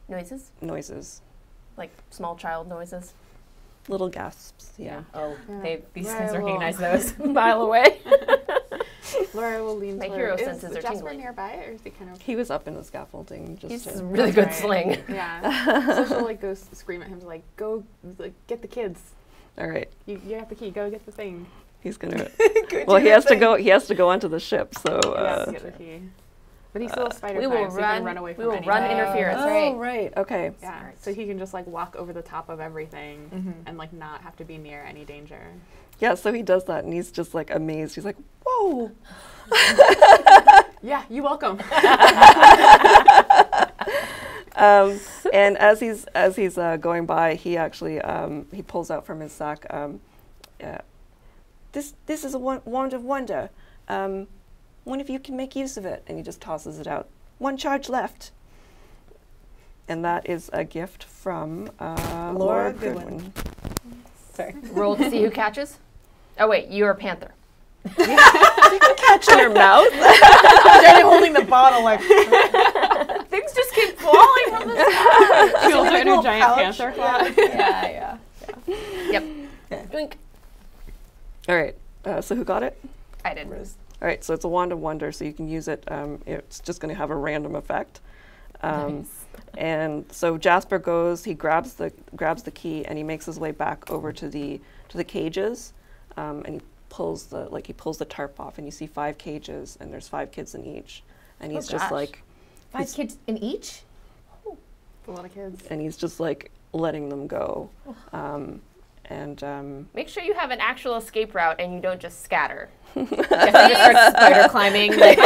Noises, like small child noises. little gasps. Yeah. Oh, Yeah. these Right, guys well. recognize those. A mile away. Laura will lean My toward- hero is senses are Jasper tingling. nearby, or is he kind of... He was up in the scaffolding just He's to. a really That's good right. sling. Yeah. So she'll like go scream at him to like, go, like, get the kids. All right. You have the key. Go get the thing. He's gonna. Go Well, do he your has to thing. go. He has to go onto the ship. So. You have to get the key. But he's still a spider We climb, will so he can run. run away from We will anything. run interference. Oh, right. Okay. Yeah, so he can just like walk over the top of everything and like not have to be near any danger. Yeah, so he does that, and he's just like amazed. He's like, "Whoa!" Yeah, you're welcome. And as he's going by, he actually he pulls out from his sack. This is a wand of wonder. One of you can make use of it, and he just tosses it out. 1 charge left. And that is a gift from Laura Goodwin. Sorry. Roll to see who catches. Oh wait, you're a panther. Catch in your mouth. Jenny holding the bottle like. Things just keep falling from the sky. She also in her little giant pouch. panther claw. Yeah. Yep. Doink. All right. So who got it? I did. All right. So it's a wand of wonder, so you can use it. It's just going to have a random effect. And so Jasper goes. He grabs the key, and he makes his way back over to the cages, and he pulls the tarp off, and you see 5 cages, and there's 5 kids in each, and he's just gosh. like 5 kids in each? A lot of kids. and he's just like letting them go. Make sure you have an actual escape route and you don't just scatter. Jesse just starts spider climbing. Like,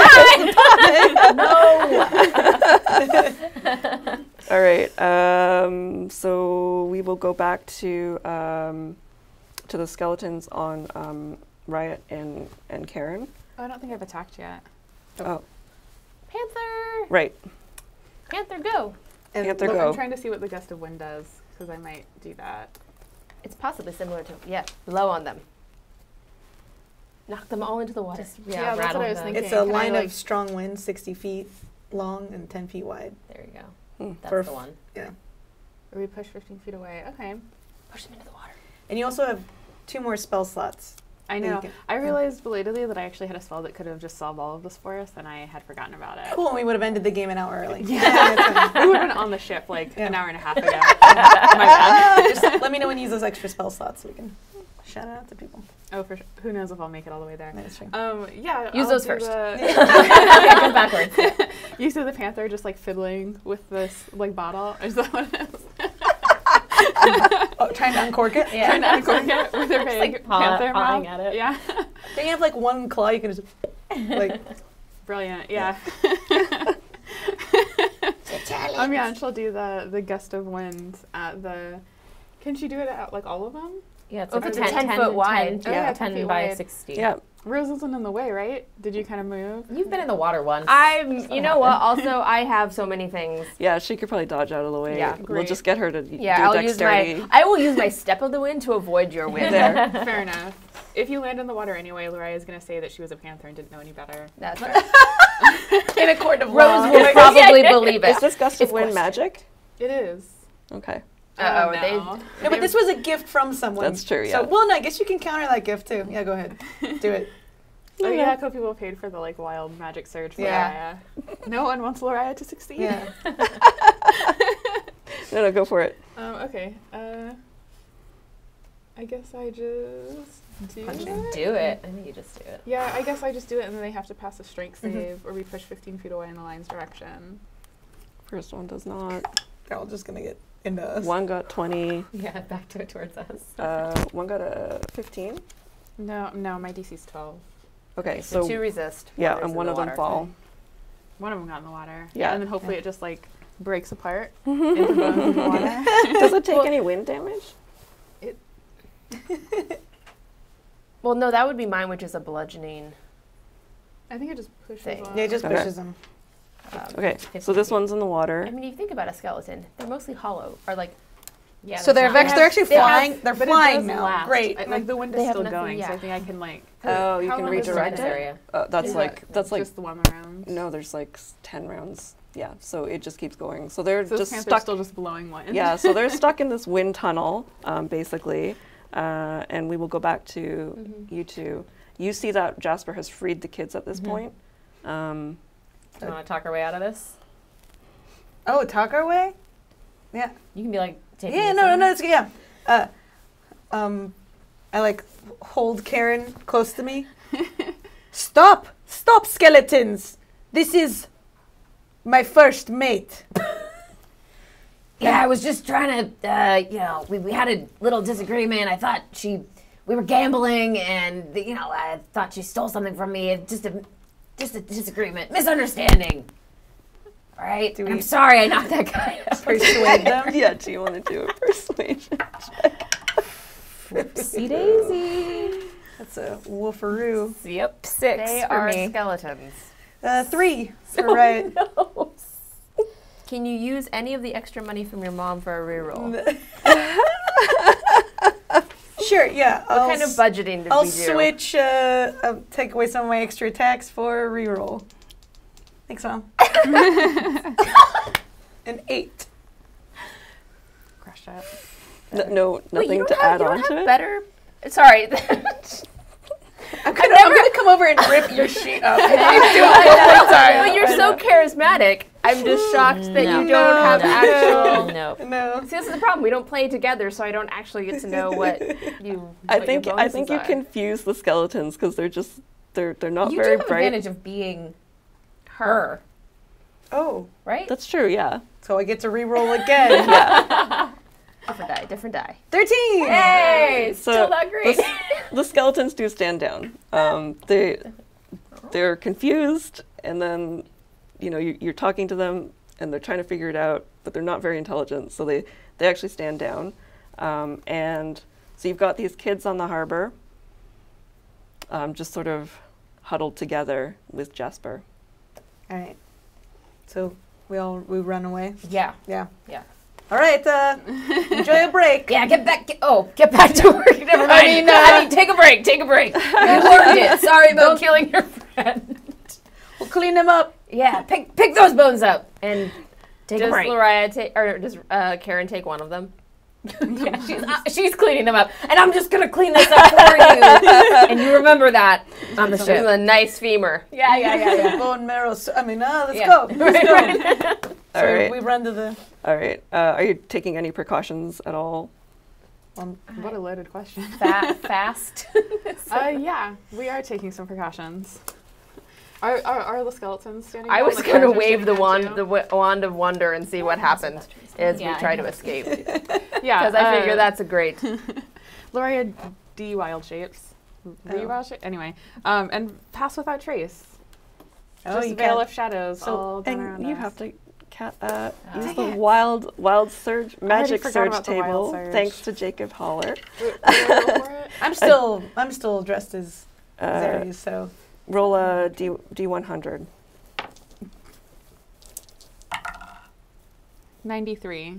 All right. So we will go back to the skeletons on Riot and Karen. Oh, I don't think I've attacked yet. Oh, Panther! right. Panther, go! Panther, Look, go. I'm trying to see what the gust of wind does, because I might do that. It's possibly similar to, blow on them. Knock them all into the water. Yeah, that's what I was them. thinking. It's a Can I, line like- of strong wind, 60 feet long and 10 feet wide. there you go. Hmm. That's the one. Yeah. Or we push 15 feet away. Okay. Push them into the water. And you also have 2 more spell slots. I that you know. can- I realized belatedly that I actually had a spell that could have just solved all of this for us, and I had forgotten about it. Cool, and we would have ended the game an hour early. Yeah. We would have been on the ship like Yeah. an hour and a half ago. My bad. Just let me know when you use those extra spell slots so we can shout it out to people. Oh, for sure. Who knows if I'll make it all the way there. That's true. Yeah. Use I'll those do first. Yeah, go backwards. You see the panther just like fiddling with this like bottle. Is that what it is? Oh, trying to uncork it? Yeah. Trying to uncork it with her big like panther pawing mouth. at it. Yeah. Don't you have like one claw you can just like Brilliant. Yeah. Yeah, and she'll do the gust of wind at the. Can she do it at like all of them? Yeah, it's Oh, like it's a 10 foot wide. 10, Yeah, 10 feet by wide. 60. Yeah. Rose isn't in the way, right? Did you kind of move? You've been in the water once. You know what? Also, I have so many things. Yeah, she could probably dodge out of the way. Yeah, We'll great. just get her to Yeah, do I'll dexterity. I will use my step of the wind to avoid your wind. There. Fair enough. If you land in the water anyway, Loraya is going to say that she was a panther and didn't know any better. That's right. in a court of law. Rose will probably believe Is it. this gust of wind question. magic? It is. Okay. Uh-oh, no. No, but this was a gift from someone. That's true, yeah. So, well, no, I guess you can counter that gift too. Yeah, go ahead. Do it. Oh yeah, a couple people paid for the like wild magic surge for Yeah. Loraya. No one wants Loraya to succeed. Yeah. No, go for it. Okay. I guess I just do it. Do it. I think you just do it. Yeah, I guess I just do it, and then they have to pass a strength save, or we push 15 feet away in the line's direction. First one does not. They're all just going to get into us. One got 20. Yeah, back to it towards us. One got a 15. No, my DC's 12. Okay, So so 2 resist. yeah, others and in one the of them water. fall. One of them got in the water. Yeah. And then hopefully it just like breaks apart into bones in the water. Does it take any wind damage? Well, no, that would be mine, which is a bludgeoning. I think it just pushes Thing. on. Yeah, it just Okay. pushes them. Okay, so this one's in the water. I mean, if you think about a skeleton, they're mostly hollow, or like, Yeah. So they're that's not- they're actually they have- flying. They're But it flying does now. last. Great. Like the wind They is have still nothing- going, so yeah. I think I can like. Oh, you How can long is the redirect rest it. area. That's Is like that like just the one round. no, there's like 10 rounds. Yeah, so it just keeps going. So they're So this just panther's stuck. still just blowing wind. Yeah, so they're stuck in this wind tunnel, basically. And we will go back to you two. You see that Jasper has freed the kids at this point. Do you want to talk our way out of this? Oh, talk our way? Yeah. You can be like, taking Yeah, this no, in. it's yeah. I like hold Karen close to me. Stop, skeletons! This is My first mate. Yeah, I was just trying to, we had a little disagreement. I thought we were gambling, and I thought she stole something from me. Just a disagreement, misunderstanding. All right, I'm sorry I knocked that guy out. Persuade them? Yeah, do you want to do a persuasion check? Whoopsie daisy. That's a woofaroo. Yep, 6 They for are me. skeletons. 3 for right. No. Can you use any of the extra money from your mom for a reroll? Sure, yeah. What kind of budgeting did I'll we do? switch, I'll take away some of my extra attacks for a reroll. Thanks, Mom. An 8. Crush it. No, nothing to add on to it? Better. Sorry. I'm gonna come over and rip your sheet up. But you're so charismatic. I'm just shocked that you don't have actual. No. No. See, this is the problem. We don't play together, so I don't actually get to know what you. I what think your you bonuses are. confuse the skeletons because they're not You very do have bright. advantage of being her, Oh, right? That's true, yeah. so I get to reroll again. Different die. 13! Hey, So still not great. The skeletons do stand down. They're confused, and then you're talking to them, and they're trying to figure it out, but they're not very intelligent, so they actually stand down. And so you've got these kids on the harbor, just sort of huddled together with Jasper. All right. So we run away. Yeah. Yeah. Yeah. All right. Enjoy a break. Yeah, get back to work. Never mind. I mean, take a break. You learned it. Sorry about killing your friend. We'll clean them up. Yeah, pick those bones up and take a Does break. does Karen take one of them? Yeah, she's cleaning them up, and I'm just gonna clean this up for you. And you remember that on the This ship. is a nice femur. Yeah. Bone marrow. Let's Yeah. go. Let's go. All So right. we run to the. All right. Are you taking any precautions at all? What a loaded question. Fast. Yeah, we are taking some precautions. Are the skeletons standing? I down? was Like, going to ours are wave the standing down wand, too? the wand of wonder, and see what happened as we Yeah, try I to know. escape. Yeah, Because I figure that's a great. Loria D wild shapes. Wild shape. Anyway, and pass without trace. Oh, Just you veil can't- of shadows all down around And you us. have to use the wild surge magic forgot surge about the wild table. surge. Thanks to Jacob Holler. I'm still dressed as Uh, Zaries, so. Roll a D100. 93.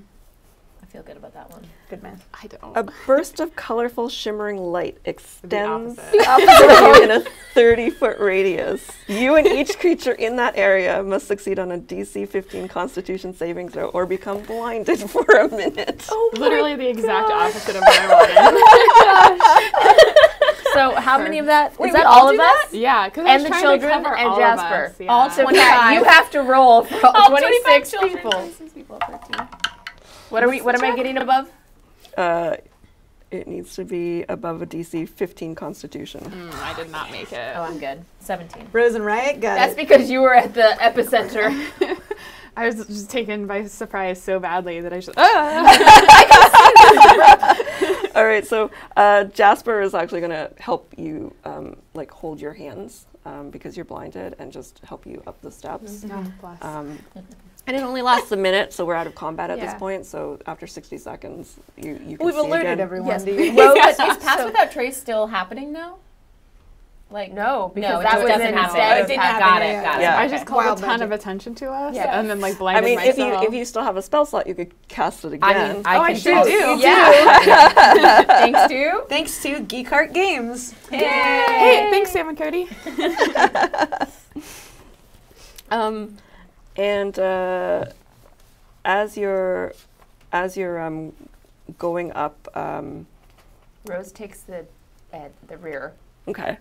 I feel good about that one. Good math. I don't. A burst of colorful, shimmering light extends opposite. through you in a 30-foot radius. You and each creature in that area must succeed on a DC 15 Constitution saving throw or become blinded for a minute. Literally the exact opposite of what I So how many of that? Wait, Is that we all all of do that? wanted. Yeah, because And the children and Jasper. All 25. You have to roll for all 26 people. What am I getting above? It needs to be above a DC 15 Constitution. I did not make it. Oh, I'm good. 17. Rose and Riot got That's it. because you were at the epicenter. I was just taken by surprise so badly that I just. All right, so Jasper is actually going to help you, hold your hands because you're blinded and just help you up the steps. Oh, bless. And it only lasts a minute, so we're out of combat at this Yeah. point. So after 60 seconds, you can We've see alerted again. everyone. Yes. Do you? Is Pass Without Trace still happening now? Like No, because no, it that just was doesn't happen. instead It of didn't Pass- happen, Got yeah, it. yeah. Got Yeah. it. I just called Wild a ton of magic. attention to us, Yeah. and then I blinded mean, myself. if you still have a spell slot, you could cast it I again. mean, I can sure do. Yeah. Thanks to. Thanks to Geek Heart Games. Hey, thanks, Sam and Cody. And as you're going up, Rose takes the rear. okay.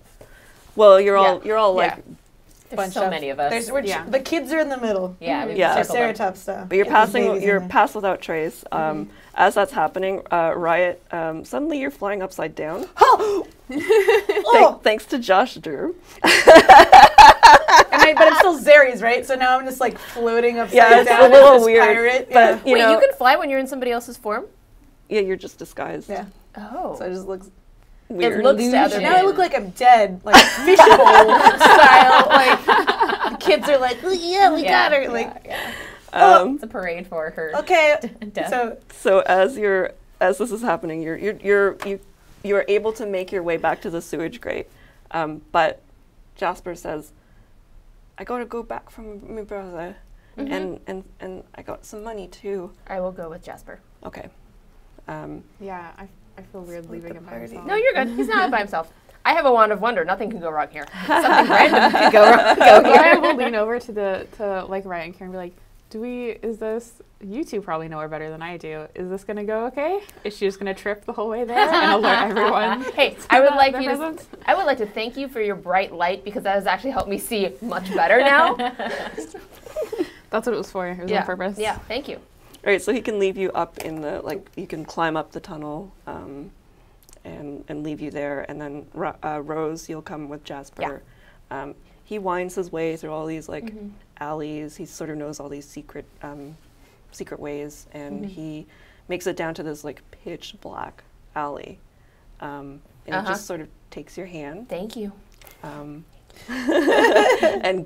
Well, you're all Yeah. There's Bunch so of- many of us. Yeah. The kids are in the middle. Yeah, we've Yeah. circled them. Triceratops stuff. But you're There's passing. babies in You're there. pass without trace. As that's happening, Riot. Suddenly, you're flying upside down. Oh! Thanks to Josh Drew. Am but I'm still Zeri's, right? So now I'm just like floating upside Yeah, it's down. a little as this weird, pirate. but you Wait, know, you can fly when you're in somebody else's form? yeah, you're just disguised. Yeah. Oh. So it just looks. Weird. It looks to other Now I men. look like I'm dead, like fishbowl style. Like the kids are like, "Oh, yeah, we got her. Like, It's a parade for her. okay. Death. So as this is happening, you're able to make your way back to the sewage grate, but Jasper says, "I gotta go back from my brother, and I got some money too." I will go with Jasper. Okay. Yeah, I feel weird leaving him by himself. No, you're good. He's not by himself. I have a wand of wonder. Nothing can go wrong here. Something random can go wrong. I will lean over to like Riot and Karen and be like, is this, you two probably know her better than I do. Is this going to go okay? Is she just going to trip the whole way there and alert everyone? Hey, I would like their you to. presence? I would like to thank you for your bright light because that has actually helped me see much better now. That's what it was for. It was on purpose. Yeah, thank you. All right, so he can leave you up in the, like, you can climb up the tunnel and leave you there, and then Rose, you'll come with Jasper. He winds his way through all these, like, alleys. He sort of knows all these secret ways, and he makes it down to this, like, pitch black alley. And it just sort of takes your hand. Thank you. And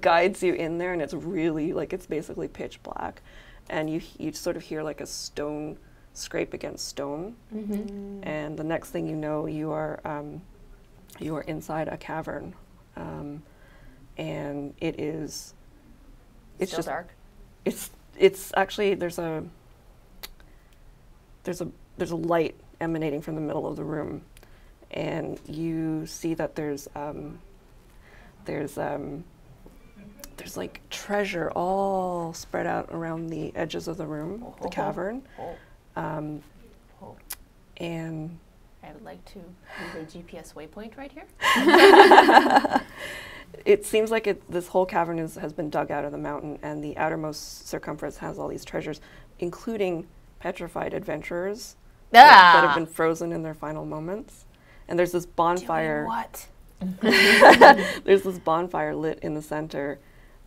guides you in there, and it's really, like, it's basically pitch black. And you sort of hear like a stone scrape against stone, and the next thing you know, you are inside a cavern, and it's Still just dark. It's actually there's a light emanating from the middle of the room, and you see that there's like treasure all spread out around the edges of the room, the cavern. And I would like to leave a GPS waypoint right here. it seems like this whole cavern has been dug out of the mountain, and the outermost circumference has all these treasures, including petrified adventurers that have been frozen in their final moments. And there's this bonfire. What? There's this bonfire lit in the center.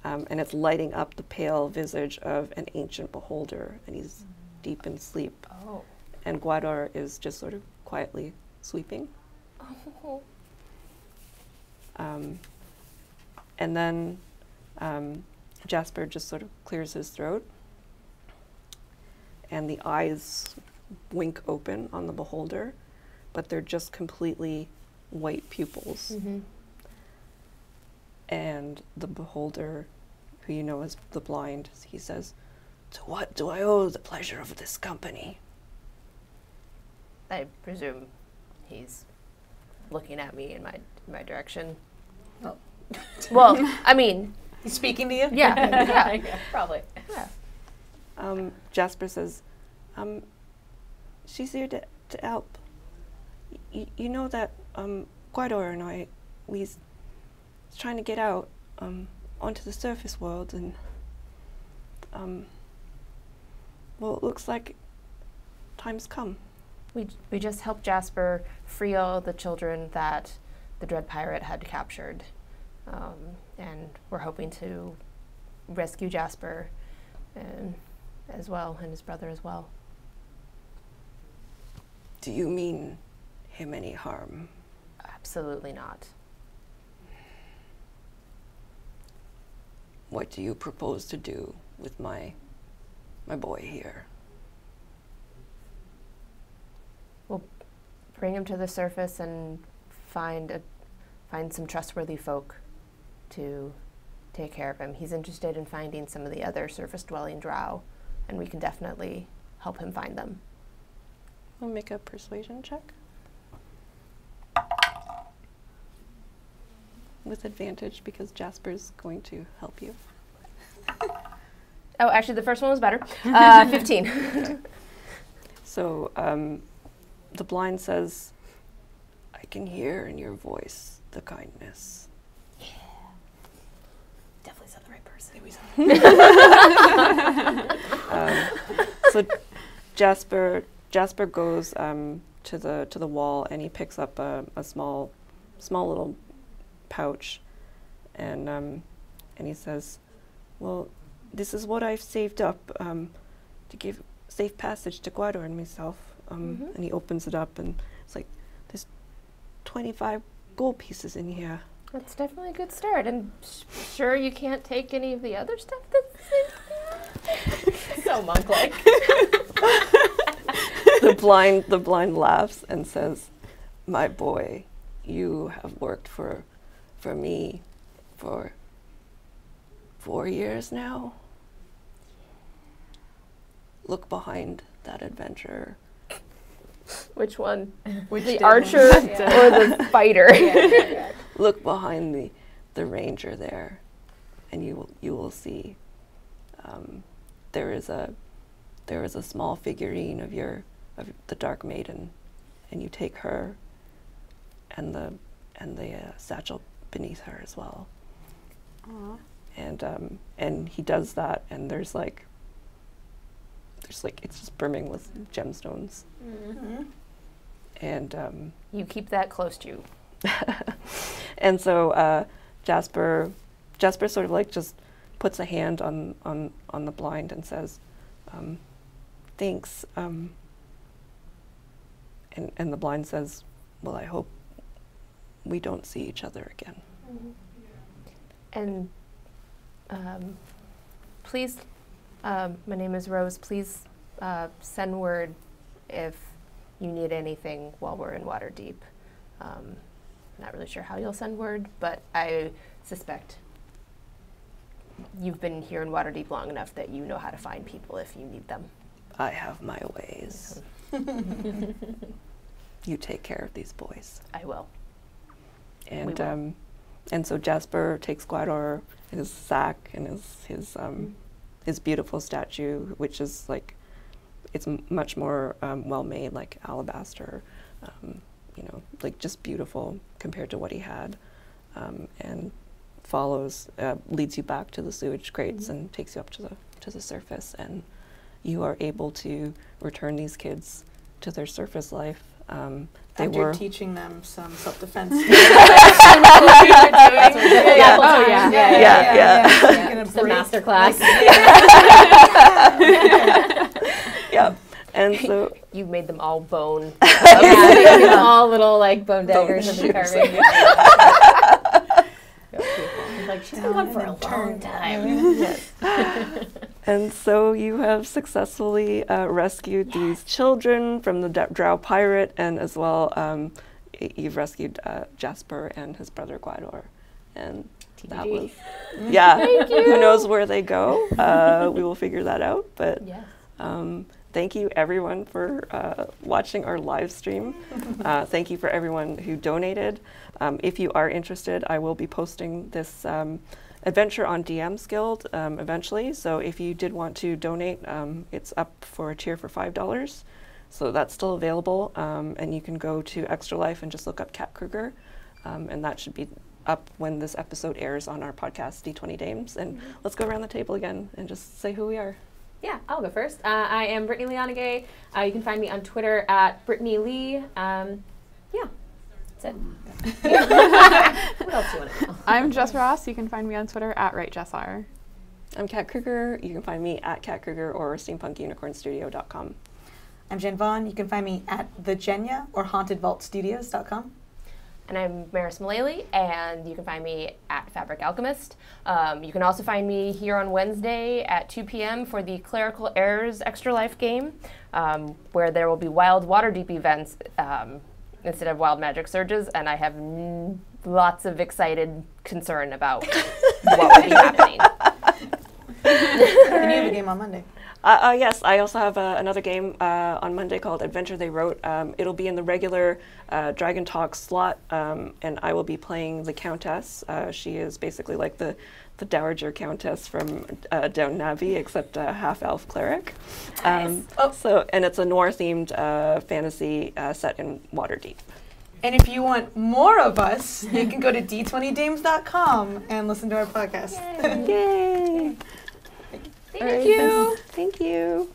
And it's lighting up the pale visage of an ancient beholder, and he's deep in sleep. Oh. And Guador is just sort of quietly sweeping. Oh. And then Jasper just sort of clears his throat, and the eyes wink open on the beholder, but they're just completely white pupils. And the beholder, who you know as the blind, he says, "To what do I owe the pleasure of this company?" I presume he's looking at me in my direction. Oh. Well, I mean, He's speaking to you? yeah. Probably. Yeah. Jasper says, "She's here to help. You know that Guador and I, we's trying to get out onto the surface world, and well, it looks like time's come." We just helped Jasper free all the children that the Dread Pirate had captured. And we're hoping to rescue Jasper as well, and his brother as well. "Do you mean him any harm?" Absolutely not. "What do you propose to do with my boy here?" We'll bring him to the surface and find some trustworthy folk to take care of him. He's interested in finding some of the other surface-dwelling drow, and we can definitely help him find them. I'll make a persuasion check. With advantage, because Jasper's going to help you. Oh, actually, the first one was better. 15. So the blind says, "I can hear in your voice the kindness." Definitely said the right person. So Jasper goes to the wall, and he picks up a small little pouch, and and he says, well, this is what I've saved up to give safe passage to Guador and myself. And he opens it up, and it's like, there's 25 gold pieces in here. That's definitely a good start. And sure, you can't take any of the other stuff that's in here? So monk-like. The blind laughs and says, my boy, you have worked for me for 4 years now. Look behind that adventurer. Which one? Which The archer or the fighter? Look behind the ranger there, and you will see there is a small figurine of the Dark Maiden, and you take her and the satchel beneath her as well. Aww. And he does that, and there's like it's just brimming with gemstones. And You keep that close to you. and so Jasper sort of like just puts a hand on the blind and says, thanks. And the blind says, well, I hope we don't see each other again. And please, my name is Rose. Please send word if you need anything while we're in Waterdeep. Not really sure how you'll send word, but I suspect you've been here in Waterdeep long enough that you know how to find people if you need them. I have my ways. You take care of these boys. I will. And so Jasper takes Guador, his sack, and his beautiful statue, which is like, it's much more well made, like alabaster, like just beautiful compared to what he had, and leads you back to the sewage crates and takes you up to the surface, and you are able to return these kids to their surface life. After teaching them some self-defense. Yeah. It's a master class. Yeah. And so You made them all bone. All little like bone daggers of the carving. Like she's been on for a long time. And so you have successfully rescued these children from the drow pirate, and as well you've rescued Jasper and his brother Guador. And that was, who knows where they go. We will figure that out. But thank you everyone for watching our live stream. Thank you for everyone who donated. If you are interested, I will be posting this adventure on DM's Guild eventually. So if you did want to donate, it's up for a tier for $5. So that's still available. And you can go to Extra Life and just look up Kat Kruger. And that should be up when this episode airs on our podcast, D20 Dames. And let's go around the table again and just say who we are. Yeah, I'll go first. I am Brittany Leonagay. You can find me on Twitter at Brittany Lee. That's it. What else do you want to know? I'm Jess Ross. You can find me on Twitter at WriteJessR. I'm Kat Kruger. You can find me at Kat Kruger or steampunkunicornstudio.com. I'm Jen Vaughn. You can find me at thegenya or hauntedvaultstudios.com. And I'm Maris Mullally, and you can find me at Fabric Alchemist. You can also find me here on Wednesday at 2 p.m. for the Clerical Errors Extra Life game, where there will be Wild Waterdeep events instead of Wild Magic Surges, and I have lots of excited concern about what will be happening. And you have a game on Monday. Yes, I also have another game on Monday called Adventure They Wrote. It'll be in the regular Dragon Talk slot, and I will be playing the Countess. She is basically like the Dowager Countess from Downton Abbey, except a half-elf cleric. And it's a noir-themed fantasy set in Waterdeep. And if you want more of us, you can go to d20dames.com and listen to our podcast. Yay! Thank you. Thank you.